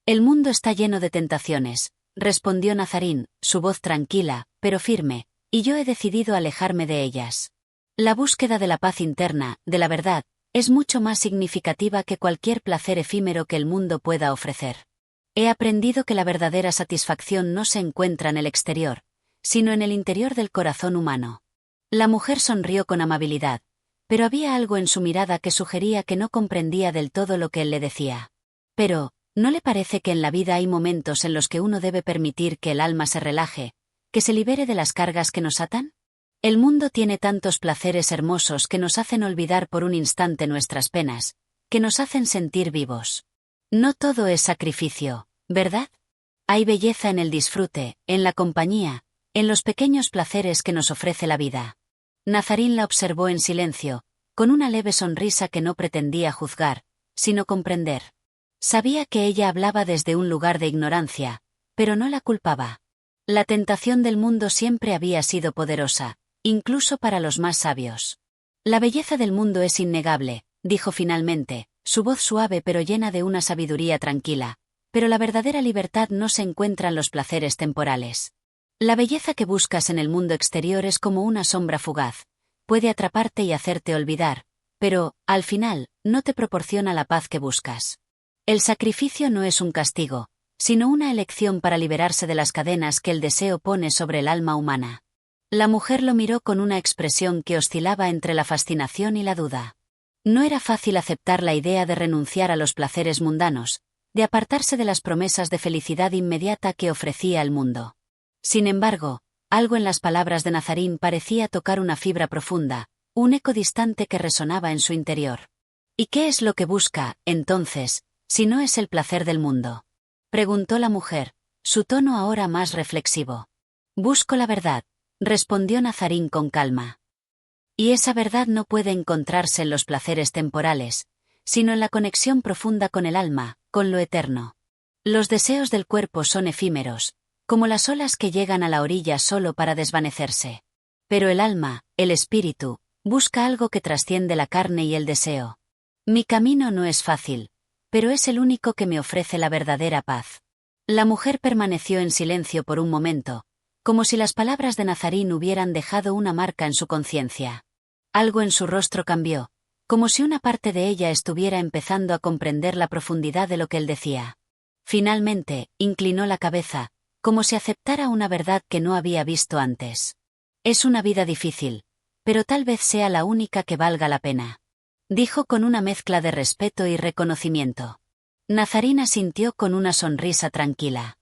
El mundo está lleno de tentaciones, respondió Nazarín, su voz tranquila, pero firme, y yo he decidido alejarme de ellas. La búsqueda de la paz interna, de la verdad, es mucho más significativa que cualquier placer efímero que el mundo pueda ofrecer. He aprendido que la verdadera satisfacción no se encuentra en el exterior, sino en el interior del corazón humano. La mujer sonrió con amabilidad, pero había algo en su mirada que sugería que no comprendía del todo lo que él le decía. Pero, ¿no le parece que en la vida hay momentos en los que uno debe permitir que el alma se relaje, que se libere de las cargas que nos atan? El mundo tiene tantos placeres hermosos que nos hacen olvidar por un instante nuestras penas, que nos hacen sentir vivos. No todo es sacrificio, ¿verdad? Hay belleza en el disfrute, en la compañía, en los pequeños placeres que nos ofrece la vida. Nazarín la observó en silencio, con una leve sonrisa que no pretendía juzgar, sino comprender. Sabía que ella hablaba desde un lugar de ignorancia, pero no la culpaba. La tentación del mundo siempre había sido poderosa, incluso para los más sabios. La belleza del mundo es innegable, dijo finalmente, su voz suave pero llena de una sabiduría tranquila, pero la verdadera libertad no se encuentra en los placeres temporales. La belleza que buscas en el mundo exterior es como una sombra fugaz, puede atraparte y hacerte olvidar, pero, al final, no te proporciona la paz que buscas. El sacrificio no es un castigo, sino una elección para liberarse de las cadenas que el deseo pone sobre el alma humana. La mujer lo miró con una expresión que oscilaba entre la fascinación y la duda. No era fácil aceptar la idea de renunciar a los placeres mundanos, de apartarse de las promesas de felicidad inmediata que ofrecía el mundo. Sin embargo, algo en las palabras de Nazarín parecía tocar una fibra profunda, un eco distante que resonaba en su interior. ¿Y qué es lo que busca, entonces, si no es el placer del mundo? Preguntó la mujer, su tono ahora más reflexivo. Busco la verdad, respondió Nazarín con calma. Y esa verdad no puede encontrarse en los placeres temporales, sino en la conexión profunda con el alma, con lo eterno. Los deseos del cuerpo son efímeros, como las olas que llegan a la orilla solo para desvanecerse. Pero el alma, el espíritu, busca algo que trasciende la carne y el deseo. Mi camino no es fácil, pero es el único que me ofrece la verdadera paz. La mujer permaneció en silencio por un momento, como si las palabras de Nazarín hubieran dejado una marca en su conciencia. Algo en su rostro cambió, como si una parte de ella estuviera empezando a comprender la profundidad de lo que él decía. Finalmente, inclinó la cabeza, como si aceptara una verdad que no había visto antes. Es una vida difícil, pero tal vez sea la única que valga la pena, dijo con una mezcla de respeto y reconocimiento. Nazarín asintió con una sonrisa tranquila.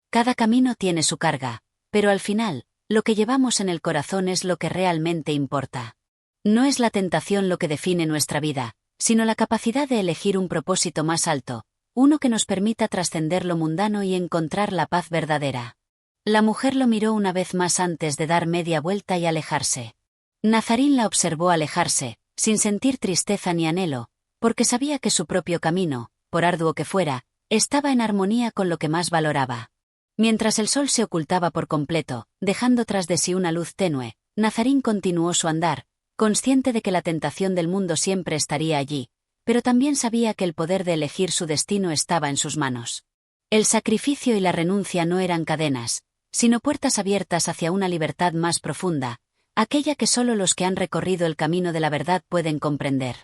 Cada camino tiene su carga, pero al final, lo que llevamos en el corazón es lo que realmente importa. No es la tentación lo que define nuestra vida, sino la capacidad de elegir un propósito más alto, uno que nos permita trascender lo mundano y encontrar la paz verdadera. La mujer lo miró una vez más antes de dar media vuelta y alejarse. Nazarín la observó alejarse, sin sentir tristeza ni anhelo, porque sabía que su propio camino, por arduo que fuera, estaba en armonía con lo que más valoraba. Mientras el sol se ocultaba por completo, dejando tras de sí una luz tenue, Nazarín continuó su andar, consciente de que la tentación del mundo siempre estaría allí, pero también sabía que el poder de elegir su destino estaba en sus manos. El sacrificio y la renuncia no eran cadenas, sino puertas abiertas hacia una libertad más profunda, aquella que solo los que han recorrido el camino de la verdad pueden comprender.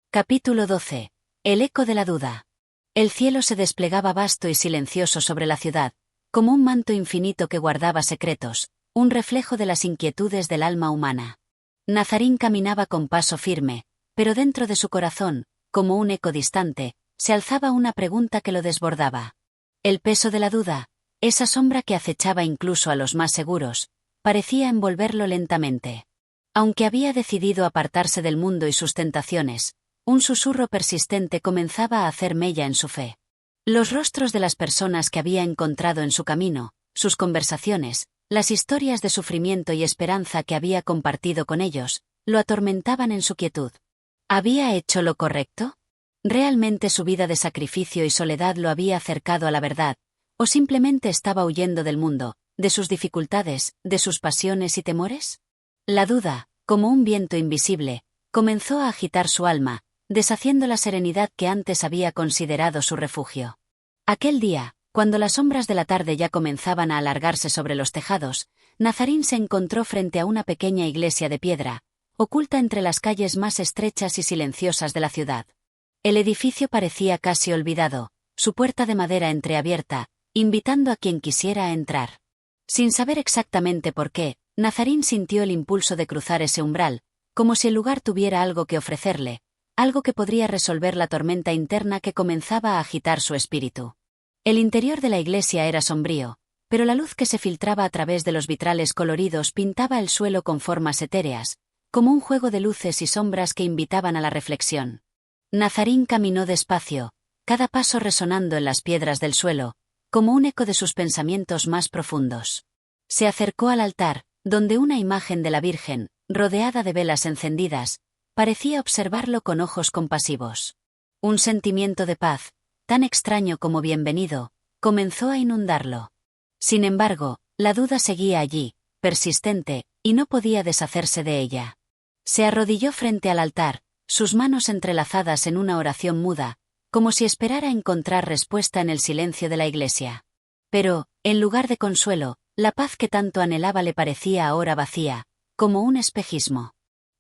Capítulo 12. El eco de la duda. El cielo se desplegaba vasto y silencioso sobre la ciudad, como un manto infinito que guardaba secretos, un reflejo de las inquietudes del alma humana. Nazarín caminaba con paso firme, pero dentro de su corazón, como un eco distante, se alzaba una pregunta que lo desbordaba. El peso de la duda, esa sombra que acechaba incluso a los más seguros, parecía envolverlo lentamente. Aunque había decidido apartarse del mundo y sus tentaciones, un susurro persistente comenzaba a hacer mella en su fe. Los rostros de las personas que había encontrado en su camino, sus conversaciones, las historias de sufrimiento y esperanza que había compartido con ellos, lo atormentaban en su quietud. ¿Había hecho lo correcto? ¿Realmente su vida de sacrificio y soledad lo había acercado a la verdad, o simplemente estaba huyendo del mundo, de sus dificultades, de sus pasiones y temores? La duda, como un viento invisible, comenzó a agitar su alma, deshaciendo la serenidad que antes había considerado su refugio. Aquel día, cuando las sombras de la tarde ya comenzaban a alargarse sobre los tejados, Nazarín se encontró frente a una pequeña iglesia de piedra, oculta entre las calles más estrechas y silenciosas de la ciudad. El edificio parecía casi olvidado, su puerta de madera entreabierta, invitando a quien quisiera a entrar. Sin saber exactamente por qué, Nazarín sintió el impulso de cruzar ese umbral, como si el lugar tuviera algo que ofrecerle, algo que podría resolver la tormenta interna que comenzaba a agitar su espíritu. El interior de la iglesia era sombrío, pero la luz que se filtraba a través de los vitrales coloridos pintaba el suelo con formas etéreas, como un juego de luces y sombras que invitaban a la reflexión. Nazarín caminó despacio, cada paso resonando en las piedras del suelo, como un eco de sus pensamientos más profundos. Se acercó al altar, donde una imagen de la Virgen, rodeada de velas encendidas, parecía observarlo con ojos compasivos. Un sentimiento de paz, tan extraño como bienvenido, comenzó a inundarlo. Sin embargo, la duda seguía allí, persistente, y no podía deshacerse de ella. Se arrodilló frente al altar, sus manos entrelazadas en una oración muda, como si esperara encontrar respuesta en el silencio de la iglesia. Pero, en lugar de consuelo, la paz que tanto anhelaba le parecía ahora vacía, como un espejismo.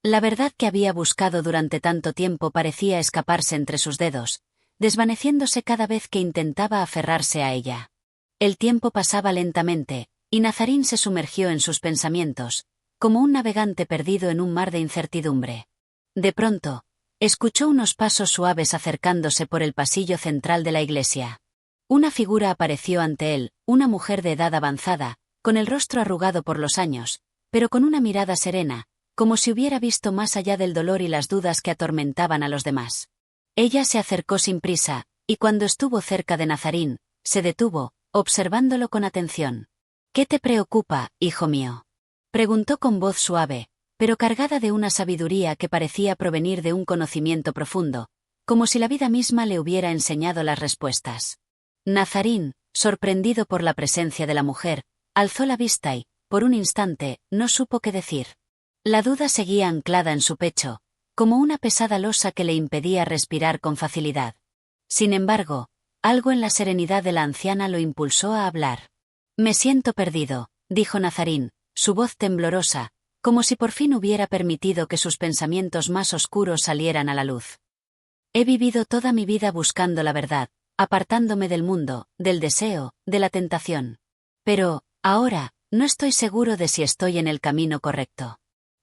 La verdad que había buscado durante tanto tiempo parecía escaparse entre sus dedos, desvaneciéndose cada vez que intentaba aferrarse a ella. El tiempo pasaba lentamente, y Nazarín se sumergió en sus pensamientos, como un navegante perdido en un mar de incertidumbre. De pronto, escuchó unos pasos suaves acercándose por el pasillo central de la iglesia. Una figura apareció ante él, una mujer de edad avanzada, con el rostro arrugado por los años, pero con una mirada serena, como si hubiera visto más allá del dolor y las dudas que atormentaban a los demás. Ella se acercó sin prisa, y cuando estuvo cerca de Nazarín, se detuvo, observándolo con atención. «¿Qué te preocupa, hijo mío?», preguntó con voz suave, pero cargada de una sabiduría que parecía provenir de un conocimiento profundo, como si la vida misma le hubiera enseñado las respuestas. Nazarín, sorprendido por la presencia de la mujer, alzó la vista y, por un instante, no supo qué decir. La duda seguía anclada en su pecho, como una pesada losa que le impedía respirar con facilidad. Sin embargo, algo en la serenidad de la anciana lo impulsó a hablar. «Me siento perdido», dijo Nazarín, su voz temblorosa, como si por fin hubiera permitido que sus pensamientos más oscuros salieran a la luz. «He vivido toda mi vida buscando la verdad, apartándome del mundo, del deseo, de la tentación. Pero, ahora, no estoy seguro de si estoy en el camino correcto.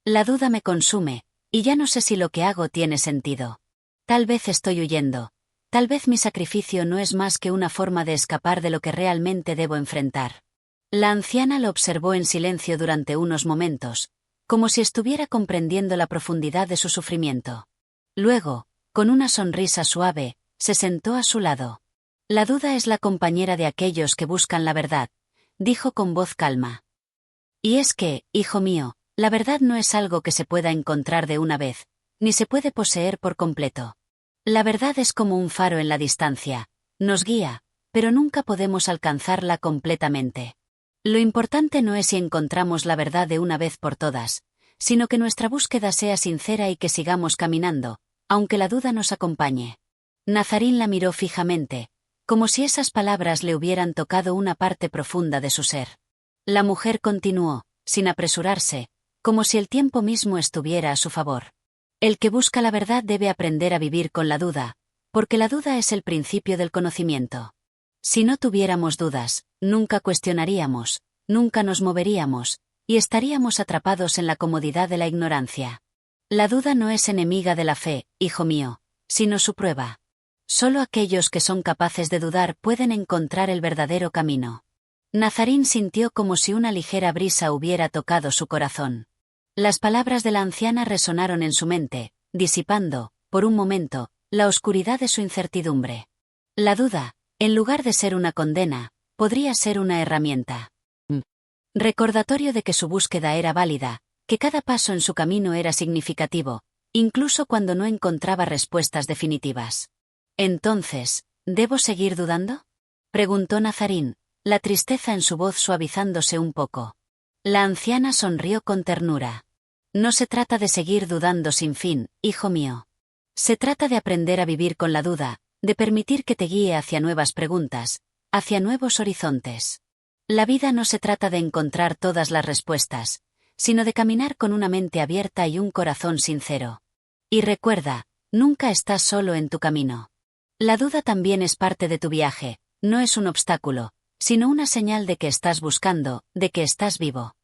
La duda me consume, y ya no sé si lo que hago tiene sentido. Tal vez estoy huyendo. Tal vez mi sacrificio no es más que una forma de escapar de lo que realmente debo enfrentar». La anciana lo observó en silencio durante unos momentos, como si estuviera comprendiendo la profundidad de su sufrimiento. Luego, con una sonrisa suave, se sentó a su lado. «La duda es la compañera de aquellos que buscan la verdad», dijo con voz calma. «Y es que, hijo mío, la verdad no es algo que se pueda encontrar de una vez, ni se puede poseer por completo. La verdad es como un faro en la distancia, nos guía, pero nunca podemos alcanzarla completamente. Lo importante no es si encontramos la verdad de una vez por todas, sino que nuestra búsqueda sea sincera y que sigamos caminando, aunque la duda nos acompañe». Nazarín la miró fijamente, como si esas palabras le hubieran tocado una parte profunda de su ser. La mujer continuó, sin apresurarse, como si el tiempo mismo estuviera a su favor. «El que busca la verdad debe aprender a vivir con la duda, porque la duda es el principio del conocimiento. Si no tuviéramos dudas, nunca cuestionaríamos, nunca nos moveríamos, y estaríamos atrapados en la comodidad de la ignorancia. La duda no es enemiga de la fe, hijo mío, sino su prueba. Solo aquellos que son capaces de dudar pueden encontrar el verdadero camino». Nazarín sintió como si una ligera brisa hubiera tocado su corazón. Las palabras de la anciana resonaron en su mente, disipando, por un momento, la oscuridad de su incertidumbre. La duda, en lugar de ser una condena, podría ser una herramienta. Recordatorio de que su búsqueda era válida, que cada paso en su camino era significativo, incluso cuando no encontraba respuestas definitivas. «Entonces, ¿debo seguir dudando?», preguntó Nazarín, la tristeza en su voz suavizándose un poco. La anciana sonrió con ternura. «No se trata de seguir dudando sin fin, hijo mío. Se trata de aprender a vivir con la duda, de permitir que te guíe hacia nuevas preguntas, hacia nuevos horizontes. La vida no se trata de encontrar todas las respuestas, sino de caminar con una mente abierta y un corazón sincero. Y recuerda, nunca estás solo en tu camino. La duda también es parte de tu viaje, no es un obstáculo, sino una señal de que estás buscando, de que estás vivo».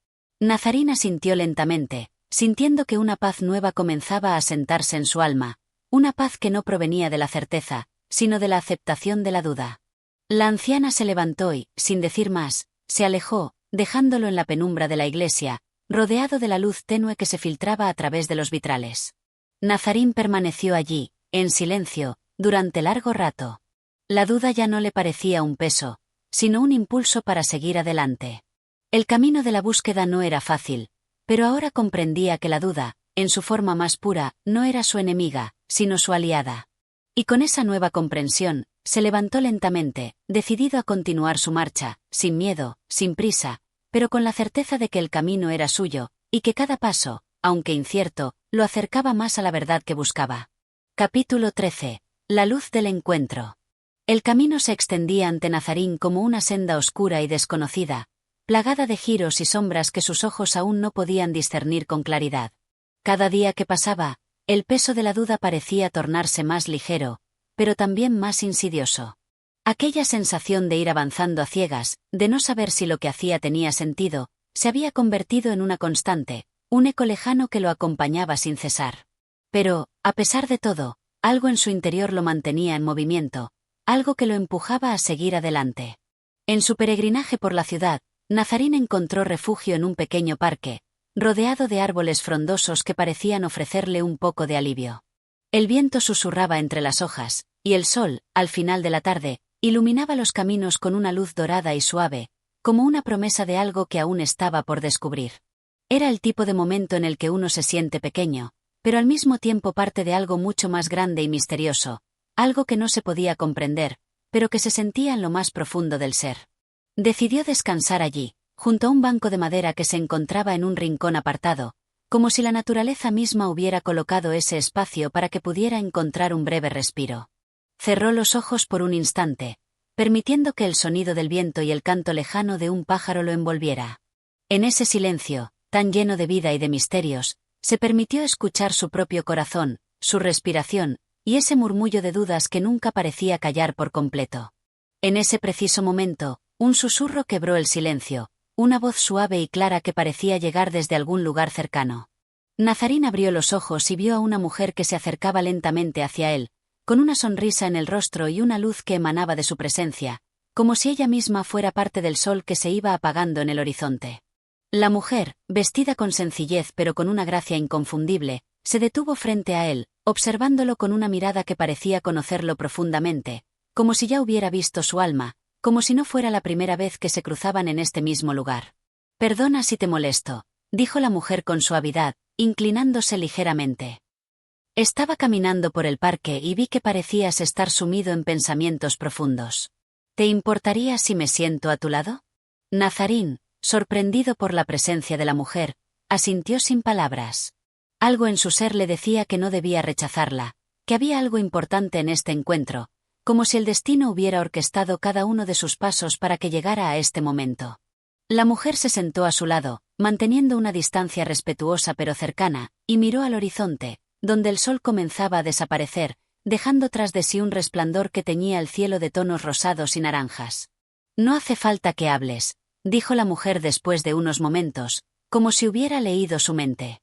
Nazarín asintió lentamente, sintiendo que una paz nueva comenzaba a asentarse en su alma, una paz que no provenía de la certeza, sino de la aceptación de la duda. La anciana se levantó y, sin decir más, se alejó, dejándolo en la penumbra de la iglesia, rodeado de la luz tenue que se filtraba a través de los vitrales. Nazarín permaneció allí, en silencio, durante largo rato. La duda ya no le parecía un peso, sino un impulso para seguir adelante. El camino de la búsqueda no era fácil, pero ahora comprendía que la duda, en su forma más pura, no era su enemiga, sino su aliada. Y con esa nueva comprensión, se levantó lentamente, decidido a continuar su marcha, sin miedo, sin prisa, pero con la certeza de que el camino era suyo, y que cada paso, aunque incierto, lo acercaba más a la verdad que buscaba. Capítulo 13. La luz del encuentro. El camino se extendía ante Nazarín como una senda oscura y desconocida, plagada de giros y sombras que sus ojos aún no podían discernir con claridad. Cada día que pasaba, el peso de la duda parecía tornarse más ligero, pero también más insidioso. Aquella sensación de ir avanzando a ciegas, de no saber si lo que hacía tenía sentido, se había convertido en una constante, un eco lejano que lo acompañaba sin cesar. Pero, a pesar de todo, algo en su interior lo mantenía en movimiento, algo que lo empujaba a seguir adelante. En su peregrinaje por la ciudad, Nazarín encontró refugio en un pequeño parque, rodeado de árboles frondosos que parecían ofrecerle un poco de alivio. El viento susurraba entre las hojas, y el sol, al final de la tarde, iluminaba los caminos con una luz dorada y suave, como una promesa de algo que aún estaba por descubrir. Era el tipo de momento en el que uno se siente pequeño, pero al mismo tiempo parte de algo mucho más grande y misterioso, algo que no se podía comprender, pero que se sentía en lo más profundo del ser. Decidió descansar allí, junto a un banco de madera que se encontraba en un rincón apartado, como si la naturaleza misma hubiera colocado ese espacio para que pudiera encontrar un breve respiro. Cerró los ojos por un instante, permitiendo que el sonido del viento y el canto lejano de un pájaro lo envolviera. En ese silencio, tan lleno de vida y de misterios, se permitió escuchar su propio corazón, su respiración, y ese murmullo de dudas que nunca parecía callar por completo. En ese preciso momento, un susurro quebró el silencio, una voz suave y clara que parecía llegar desde algún lugar cercano. Nazarín abrió los ojos y vio a una mujer que se acercaba lentamente hacia él, con una sonrisa en el rostro y una luz que emanaba de su presencia, como si ella misma fuera parte del sol que se iba apagando en el horizonte. La mujer, vestida con sencillez pero con una gracia inconfundible, se detuvo frente a él, observándolo con una mirada que parecía conocerlo profundamente, como si ya hubiera visto su alma, como si no fuera la primera vez que se cruzaban en este mismo lugar. «Perdona si te molesto», dijo la mujer con suavidad, inclinándose ligeramente. «Estaba caminando por el parque y vi que parecías estar sumido en pensamientos profundos. ¿Te importaría si me siento a tu lado?» Nazarín, sorprendido por la presencia de la mujer, asintió sin palabras. Algo en su ser le decía que no debía rechazarla, que había algo importante en este encuentro, como si el destino hubiera orquestado cada uno de sus pasos para que llegara a este momento. La mujer se sentó a su lado, manteniendo una distancia respetuosa pero cercana, y miró al horizonte, donde el sol comenzaba a desaparecer, dejando tras de sí un resplandor que teñía el cielo de tonos rosados y naranjas. «No hace falta que hables», dijo la mujer después de unos momentos, como si hubiera leído su mente.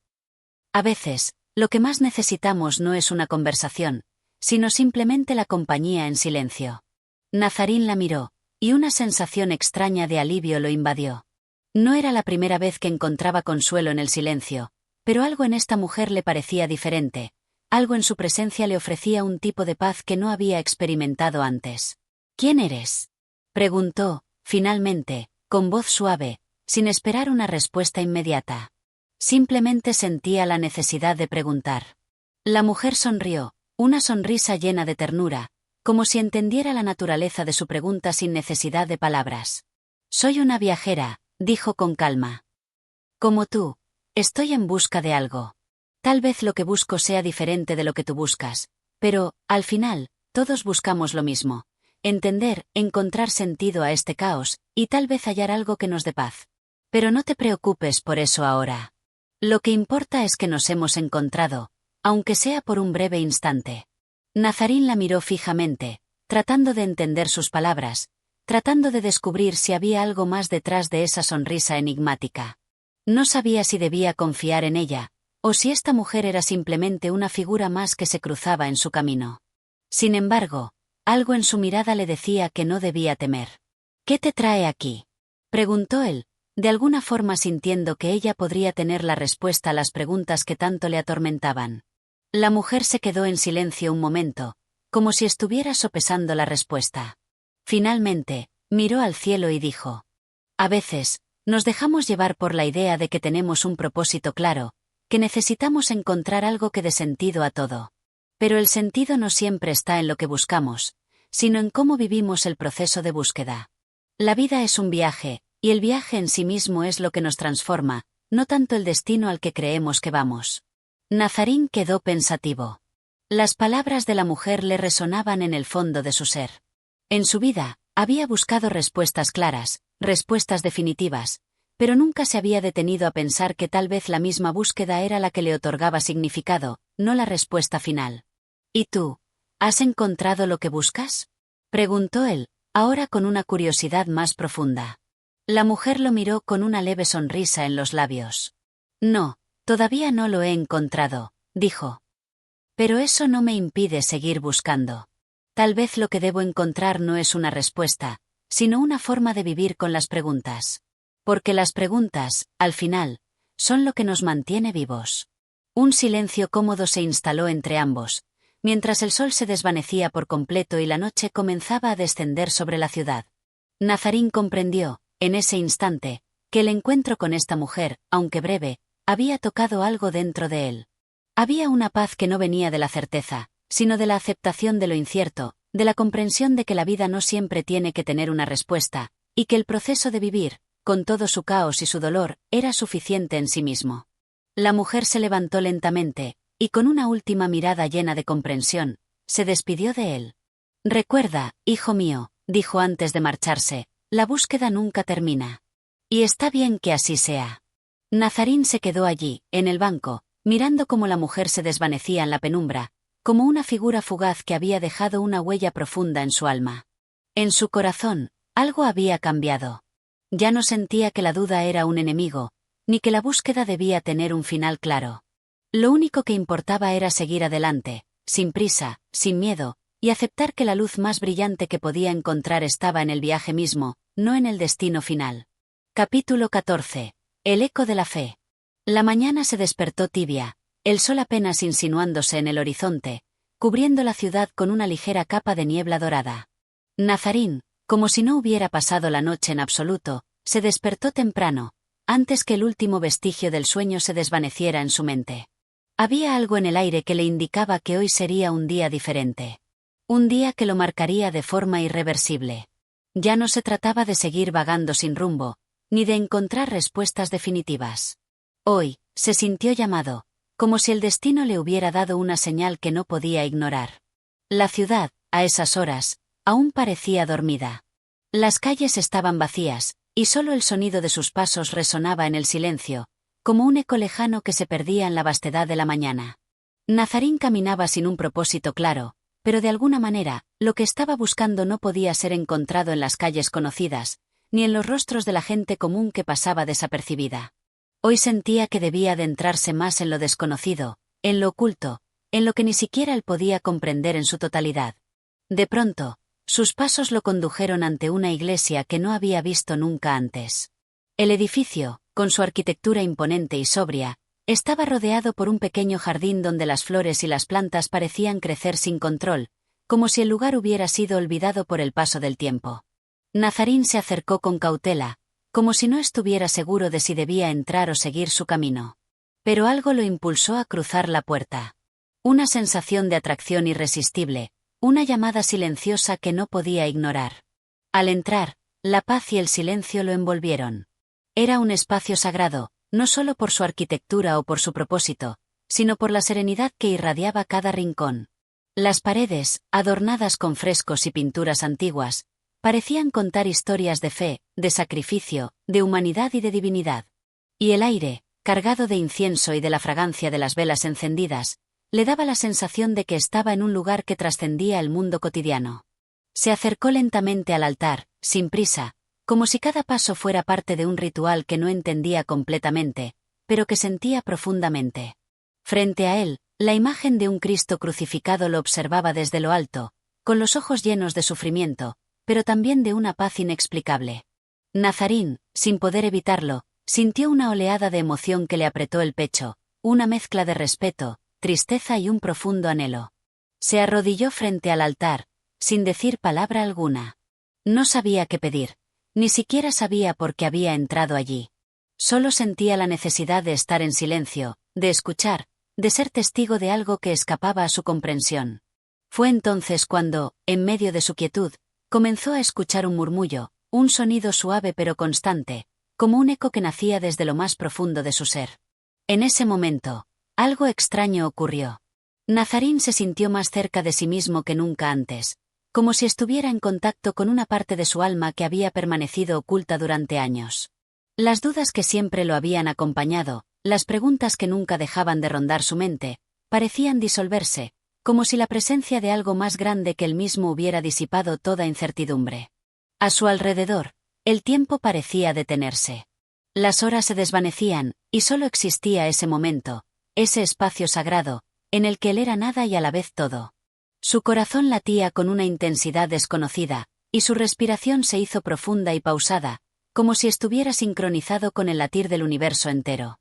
«A veces, lo que más necesitamos no es una conversación, sino simplemente la compañía en silencio». Nazarín la miró, y una sensación extraña de alivio lo invadió. No era la primera vez que encontraba consuelo en el silencio, pero algo en esta mujer le parecía diferente, algo en su presencia le ofrecía un tipo de paz que no había experimentado antes. «¿Quién eres?», preguntó, finalmente, con voz suave, sin esperar una respuesta inmediata. Simplemente sentía la necesidad de preguntar. La mujer sonrió, una sonrisa llena de ternura, como si entendiera la naturaleza de su pregunta sin necesidad de palabras. «Soy una viajera», dijo con calma. «Como tú, estoy en busca de algo. Tal vez lo que busco sea diferente de lo que tú buscas, pero, al final, todos buscamos lo mismo: entender, encontrar sentido a este caos, y tal vez hallar algo que nos dé paz. Pero no te preocupes por eso ahora. Lo que importa es que nos hemos encontrado, aunque sea por un breve instante». Nazarín la miró fijamente, tratando de entender sus palabras, tratando de descubrir si había algo más detrás de esa sonrisa enigmática. No sabía si debía confiar en ella, o si esta mujer era simplemente una figura más que se cruzaba en su camino. Sin embargo, algo en su mirada le decía que no debía temer. «¿Qué te trae aquí?», preguntó él, de alguna forma sintiendo que ella podría tener la respuesta a las preguntas que tanto le atormentaban. La mujer se quedó en silencio un momento, como si estuviera sopesando la respuesta. Finalmente, Miró al cielo y dijo: a veces, nos dejamos llevar por la idea de que tenemos un propósito claro, que necesitamos encontrar algo que dé sentido a todo. Pero el sentido no siempre está en lo que buscamos, sino en cómo vivimos el proceso de búsqueda. La vida es un viaje, y el viaje en sí mismo es lo que nos transforma, no tanto el destino al que creemos que vamos. Nazarín quedó pensativo. Las palabras de la mujer le resonaban en el fondo de su ser. En su vida, había buscado respuestas claras, respuestas definitivas, pero nunca se había detenido a pensar que tal vez la misma búsqueda era la que le otorgaba significado, no la respuesta final. ¿Y tú? ¿Has encontrado lo que buscas?, preguntó él, ahora con una curiosidad más profunda. La mujer lo miró con una leve sonrisa en los labios. No, todavía no lo he encontrado, dijo. Pero eso no me impide seguir buscando. Tal vez lo que debo encontrar no es una respuesta, sino una forma de vivir con las preguntas. Porque las preguntas, al final, son lo que nos mantiene vivos. Un silencio cómodo se instaló entre ambos, mientras el sol se desvanecía por completo y la noche comenzaba a descender sobre la ciudad. Nazarín comprendió, en ese instante, que el encuentro con esta mujer, aunque breve, había tocado algo dentro de él. Había una paz que no venía de la certeza, sino de la aceptación de lo incierto, de la comprensión de que la vida no siempre tiene que tener una respuesta, y que el proceso de vivir, con todo su caos y su dolor, era suficiente en sí mismo. La mujer se levantó lentamente, y con una última mirada llena de comprensión, se despidió de él. Recuerda, hijo mío, dijo antes de marcharse, la búsqueda nunca termina. Y está bien que así sea. Nazarín se quedó allí, en el banco, mirando cómo la mujer se desvanecía en la penumbra, como una figura fugaz que había dejado una huella profunda en su alma. En su corazón, algo había cambiado. Ya no sentía que la duda era un enemigo, ni que la búsqueda debía tener un final claro. Lo único que importaba era seguir adelante, sin prisa, sin miedo, y aceptar que la luz más brillante que podía encontrar estaba en el viaje mismo, no en el destino final. Capítulo 14. El eco de la fe. La mañana se despertó tibia, el sol apenas insinuándose en el horizonte, cubriendo la ciudad con una ligera capa de niebla dorada. Nazarín, como si no hubiera pasado la noche en absoluto, se despertó temprano, antes que el último vestigio del sueño se desvaneciera en su mente. Había algo en el aire que le indicaba que hoy sería un día diferente. Un día que lo marcaría de forma irreversible. Ya no se trataba de seguir vagando sin rumbo, ni de encontrar respuestas definitivas. Hoy, se sintió llamado, como si el destino le hubiera dado una señal que no podía ignorar. La ciudad, a esas horas, aún parecía dormida. Las calles estaban vacías, y solo el sonido de sus pasos resonaba en el silencio, como un eco lejano que se perdía en la vastedad de la mañana. Nazarín caminaba sin un propósito claro, pero de alguna manera, lo que estaba buscando no podía ser encontrado en las calles conocidas, ni en los rostros de la gente común que pasaba desapercibida. Hoy sentía que debía adentrarse más en lo desconocido, en lo oculto, en lo que ni siquiera él podía comprender en su totalidad. De pronto, sus pasos lo condujeron ante una iglesia que no había visto nunca antes. El edificio, con su arquitectura imponente y sobria, estaba rodeado por un pequeño jardín donde las flores y las plantas parecían crecer sin control, como si el lugar hubiera sido olvidado por el paso del tiempo. Nazarín se acercó con cautela, como si no estuviera seguro de si debía entrar o seguir su camino. Pero algo lo impulsó a cruzar la puerta. Una sensación de atracción irresistible, una llamada silenciosa que no podía ignorar. Al entrar, la paz y el silencio lo envolvieron. Era un espacio sagrado, no solo por su arquitectura o por su propósito, sino por la serenidad que irradiaba cada rincón. Las paredes, adornadas con frescos y pinturas antiguas, parecían contar historias de fe, de sacrificio, de humanidad y de divinidad. Y el aire, cargado de incienso y de la fragancia de las velas encendidas, le daba la sensación de que estaba en un lugar que trascendía el mundo cotidiano. Se acercó lentamente al altar, sin prisa, como si cada paso fuera parte de un ritual que no entendía completamente, pero que sentía profundamente. Frente a él, la imagen de un Cristo crucificado lo observaba desde lo alto, con los ojos llenos de sufrimiento, pero también de una paz inexplicable. Nazarín, sin poder evitarlo, sintió una oleada de emoción que le apretó el pecho, una mezcla de respeto, tristeza y un profundo anhelo. Se arrodilló frente al altar, sin decir palabra alguna. No sabía qué pedir. Ni siquiera sabía por qué había entrado allí. Solo sentía la necesidad de estar en silencio, de escuchar, de ser testigo de algo que escapaba a su comprensión. Fue entonces cuando, en medio de su quietud, comenzó a escuchar un murmullo, un sonido suave pero constante, como un eco que nacía desde lo más profundo de su ser. En ese momento, algo extraño ocurrió. Nazarín se sintió más cerca de sí mismo que nunca antes, como si estuviera en contacto con una parte de su alma que había permanecido oculta durante años. Las dudas que siempre lo habían acompañado, las preguntas que nunca dejaban de rondar su mente, parecían disolverse, como si la presencia de algo más grande que él mismo hubiera disipado toda incertidumbre. A su alrededor, el tiempo parecía detenerse. Las horas se desvanecían, y solo existía ese momento, ese espacio sagrado, en el que él era nada y a la vez todo. Su corazón latía con una intensidad desconocida, y su respiración se hizo profunda y pausada, como si estuviera sincronizado con el latir del universo entero.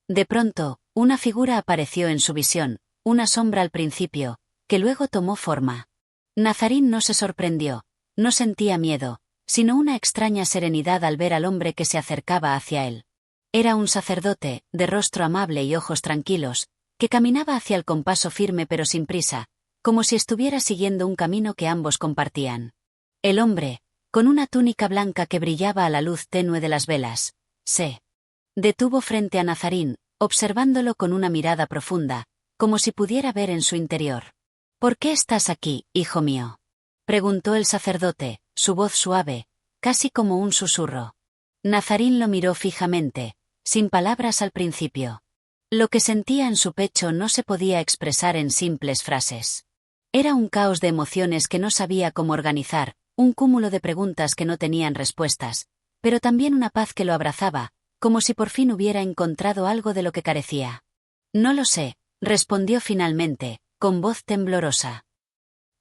De pronto, una figura apareció en su visión, una sombra al principio, que luego tomó forma. Nazarín no se sorprendió, no sentía miedo, sino una extraña serenidad al ver al hombre que se acercaba hacia él. Era un sacerdote, de rostro amable y ojos tranquilos, que caminaba hacia el compaso firme pero sin prisa, como si estuviera siguiendo un camino que ambos compartían. El hombre, con una túnica blanca que brillaba a la luz tenue de las velas, se detuvo frente a Nazarín, observándolo con una mirada profunda, como si pudiera ver en su interior. «¿Por qué estás aquí, hijo mío?», preguntó el sacerdote, su voz suave, casi como un susurro. Nazarín lo miró fijamente, sin palabras al principio. Lo que sentía en su pecho no se podía expresar en simples frases. Era un caos de emociones que no sabía cómo organizar, un cúmulo de preguntas que no tenían respuestas, pero también una paz que lo abrazaba, como si por fin hubiera encontrado algo de lo que carecía. «No lo sé», respondió finalmente, con voz temblorosa.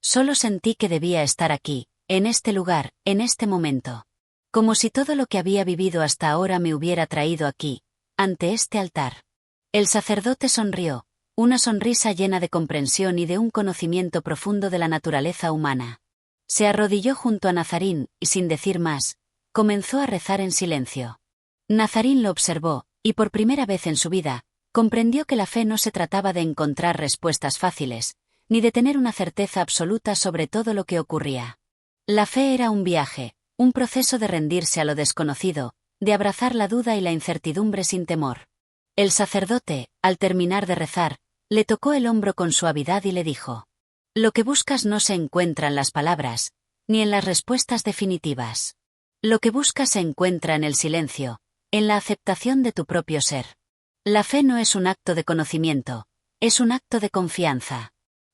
«Solo sentí que debía estar aquí, en este lugar, en este momento. Como si todo lo que había vivido hasta ahora me hubiera traído aquí, ante este altar». El sacerdote sonrió, una sonrisa llena de comprensión y de un conocimiento profundo de la naturaleza humana. Se arrodilló junto a Nazarín y, sin decir más, comenzó a rezar en silencio. Nazarín lo observó, y por primera vez en su vida, comprendió que la fe no se trataba de encontrar respuestas fáciles, ni de tener una certeza absoluta sobre todo lo que ocurría. La fe era un viaje, un proceso de rendirse a lo desconocido, de abrazar la duda y la incertidumbre sin temor. El sacerdote, al terminar de rezar, le tocó el hombro con suavidad y le dijo: «Lo que buscas no se encuentra en las palabras, ni en las respuestas definitivas. Lo que buscas se encuentra en el silencio, en la aceptación de tu propio ser. La fe no es un acto de conocimiento, es un acto de confianza».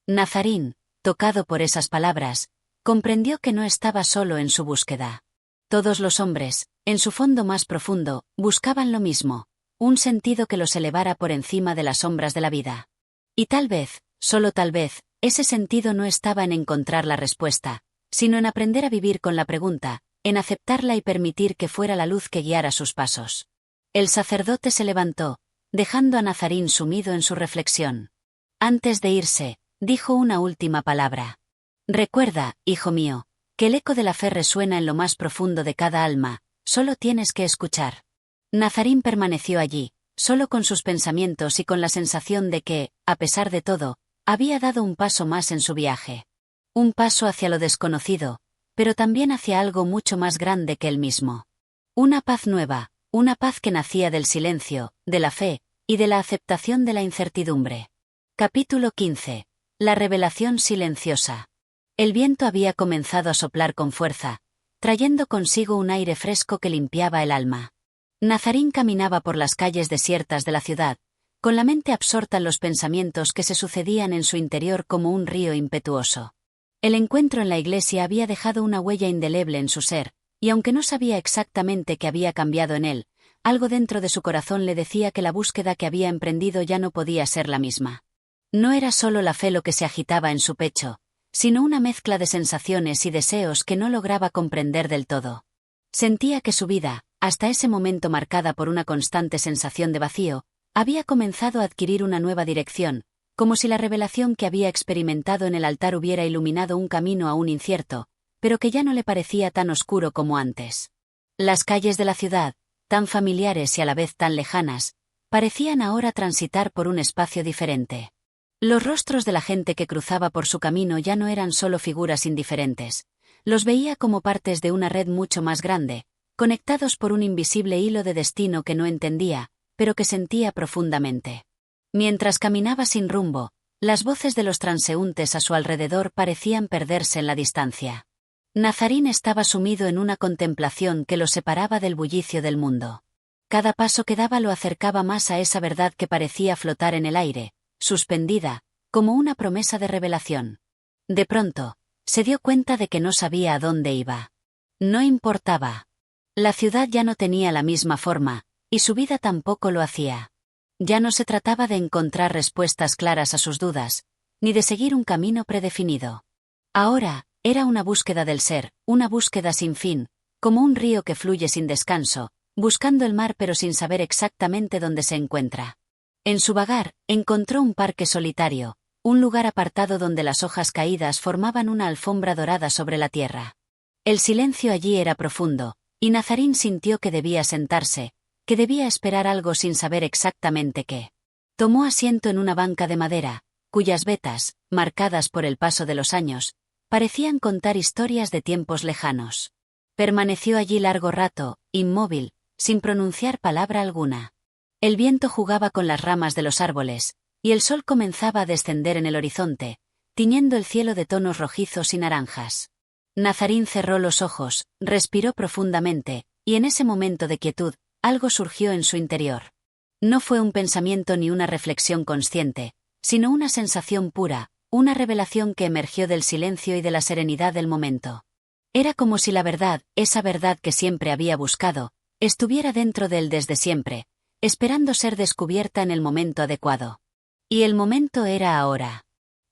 Nazarín, tocado por esas palabras, comprendió que no estaba solo en su búsqueda. Todos los hombres, en su fondo más profundo, buscaban lo mismo, un sentido que los elevara por encima de las sombras de la vida. Y tal vez, solo tal vez, ese sentido no estaba en encontrar la respuesta, sino en aprender a vivir con la pregunta, en aceptarla y permitir que fuera la luz que guiara sus pasos. El sacerdote se levantó, dejando a Nazarín sumido en su reflexión. Antes de irse, dijo una última palabra. «Recuerda, hijo mío, que el eco de la fe resuena en lo más profundo de cada alma, solo tienes que escuchar». Nazarín permaneció allí, solo con sus pensamientos y con la sensación de que, a pesar de todo, había dado un paso más en su viaje. Un paso hacia lo desconocido, pero también hacia algo mucho más grande que él mismo. Una paz nueva, una paz que nacía del silencio, de la fe, y de la aceptación de la incertidumbre. Capítulo 15. La revelación silenciosa. El viento había comenzado a soplar con fuerza, trayendo consigo un aire fresco que limpiaba el alma. Nazarín caminaba por las calles desiertas de la ciudad, con la mente absorta en los pensamientos que se sucedían en su interior como un río impetuoso. El encuentro en la iglesia había dejado una huella indeleble en su ser, y aunque no sabía exactamente qué había cambiado en él, algo dentro de su corazón le decía que la búsqueda que había emprendido ya no podía ser la misma. No era solo la fe lo que se agitaba en su pecho, sino una mezcla de sensaciones y deseos que no lograba comprender del todo. Sentía que su vida, hasta ese momento marcada por una constante sensación de vacío, había comenzado a adquirir una nueva dirección, como si la revelación que había experimentado en el altar hubiera iluminado un camino aún incierto, pero que ya no le parecía tan oscuro como antes. Las calles de la ciudad, tan familiares y a la vez tan lejanas, parecían ahora transitar por un espacio diferente. Los rostros de la gente que cruzaba por su camino ya no eran solo figuras indiferentes. Los veía como partes de una red mucho más grande, conectados por un invisible hilo de destino que no entendía, pero que sentía profundamente. Mientras caminaba sin rumbo, las voces de los transeúntes a su alrededor parecían perderse en la distancia. Nazarín estaba sumido en una contemplación que lo separaba del bullicio del mundo. Cada paso que daba lo acercaba más a esa verdad que parecía flotar en el aire, suspendida, como una promesa de revelación. De pronto, se dio cuenta de que no sabía a dónde iba. No importaba. La ciudad ya no tenía la misma forma, y su vida tampoco lo hacía. Ya no se trataba de encontrar respuestas claras a sus dudas, ni de seguir un camino predefinido. Ahora, era una búsqueda del ser, una búsqueda sin fin, como un río que fluye sin descanso, buscando el mar pero sin saber exactamente dónde se encuentra. En su vagar, encontró un parque solitario, un lugar apartado donde las hojas caídas formaban una alfombra dorada sobre la tierra. El silencio allí era profundo, y Nazarín sintió que debía sentarse, que debía esperar algo sin saber exactamente qué. Tomó asiento en una banca de madera, cuyas vetas, marcadas por el paso de los años, parecían contar historias de tiempos lejanos. Permaneció allí largo rato, inmóvil, sin pronunciar palabra alguna. El viento jugaba con las ramas de los árboles, y el sol comenzaba a descender en el horizonte, tiñendo el cielo de tonos rojizos y naranjas. Nazarín cerró los ojos, respiró profundamente, y en ese momento de quietud, algo surgió en su interior. No fue un pensamiento ni una reflexión consciente, sino una sensación pura, una revelación que emergió del silencio y de la serenidad del momento. Era como si la verdad, esa verdad que siempre había buscado, estuviera dentro de él desde siempre, esperando ser descubierta en el momento adecuado. Y el momento era ahora.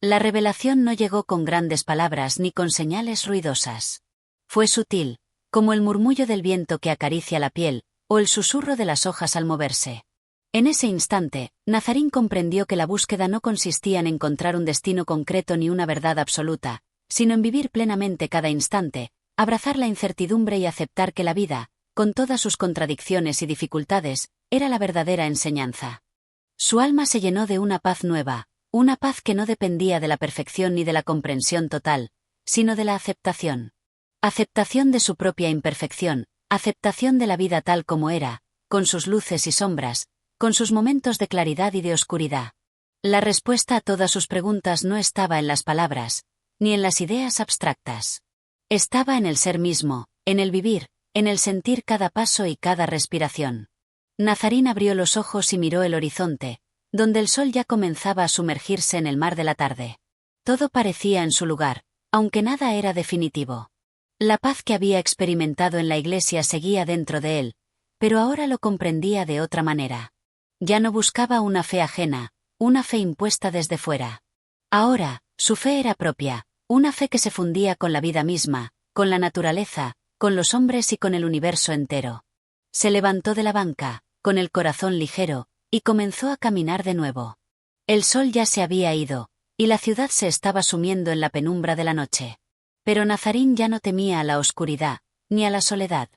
La revelación no llegó con grandes palabras ni con señales ruidosas. Fue sutil, como el murmullo del viento que acaricia la piel, o el susurro de las hojas al moverse. En ese instante, Nazarín comprendió que la búsqueda no consistía en encontrar un destino concreto ni una verdad absoluta, sino en vivir plenamente cada instante, abrazar la incertidumbre y aceptar que la vida, con todas sus contradicciones y dificultades, era la verdadera enseñanza. Su alma se llenó de una paz nueva, una paz que no dependía de la perfección ni de la comprensión total, sino de la aceptación. Aceptación de su propia imperfección, aceptación de la vida tal como era, con sus luces y sombras, con sus momentos de claridad y de oscuridad. La respuesta a todas sus preguntas no estaba en las palabras, ni en las ideas abstractas. Estaba en el ser mismo, en el vivir, en el sentir cada paso y cada respiración. Nazarín abrió los ojos y miró el horizonte, donde el sol ya comenzaba a sumergirse en el mar de la tarde. Todo parecía en su lugar, aunque nada era definitivo. La paz que había experimentado en la iglesia seguía dentro de él, pero ahora lo comprendía de otra manera. Ya no buscaba una fe ajena, una fe impuesta desde fuera. Ahora, su fe era propia, una fe que se fundía con la vida misma, con la naturaleza, con los hombres y con el universo entero. Se levantó de la banca, con el corazón ligero, y comenzó a caminar de nuevo. El sol ya se había ido, y la ciudad se estaba sumiendo en la penumbra de la noche. Pero Nazarín ya no temía a la oscuridad, ni a la soledad.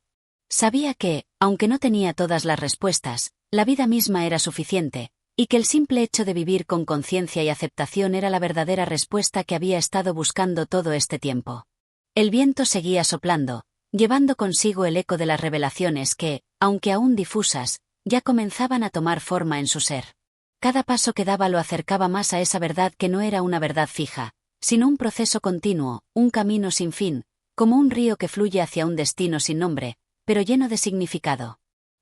Sabía que, aunque no tenía todas las respuestas, la vida misma era suficiente, y que el simple hecho de vivir con conciencia y aceptación era la verdadera respuesta que había estado buscando todo este tiempo. El viento seguía soplando, llevando consigo el eco de las revelaciones que, aunque aún difusas, ya comenzaban a tomar forma en su ser. Cada paso que daba lo acercaba más a esa verdad que no era una verdad fija, sino un proceso continuo, un camino sin fin, como un río que fluye hacia un destino sin nombre, pero lleno de significado.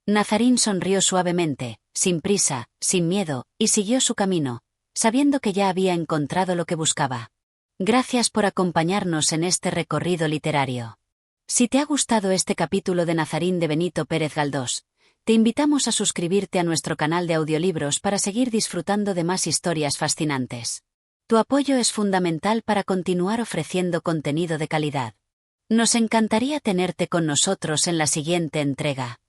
Nazarín sonrió suavemente, sin prisa, sin miedo, y siguió su camino, sabiendo que ya había encontrado lo que buscaba. Gracias por acompañarnos en este recorrido literario. Si te ha gustado este capítulo de Nazarín de Benito Pérez Galdós, te invitamos a suscribirte a nuestro canal de audiolibros para seguir disfrutando de más historias fascinantes. Tu apoyo es fundamental para continuar ofreciendo contenido de calidad. Nos encantaría tenerte con nosotros en la siguiente entrega.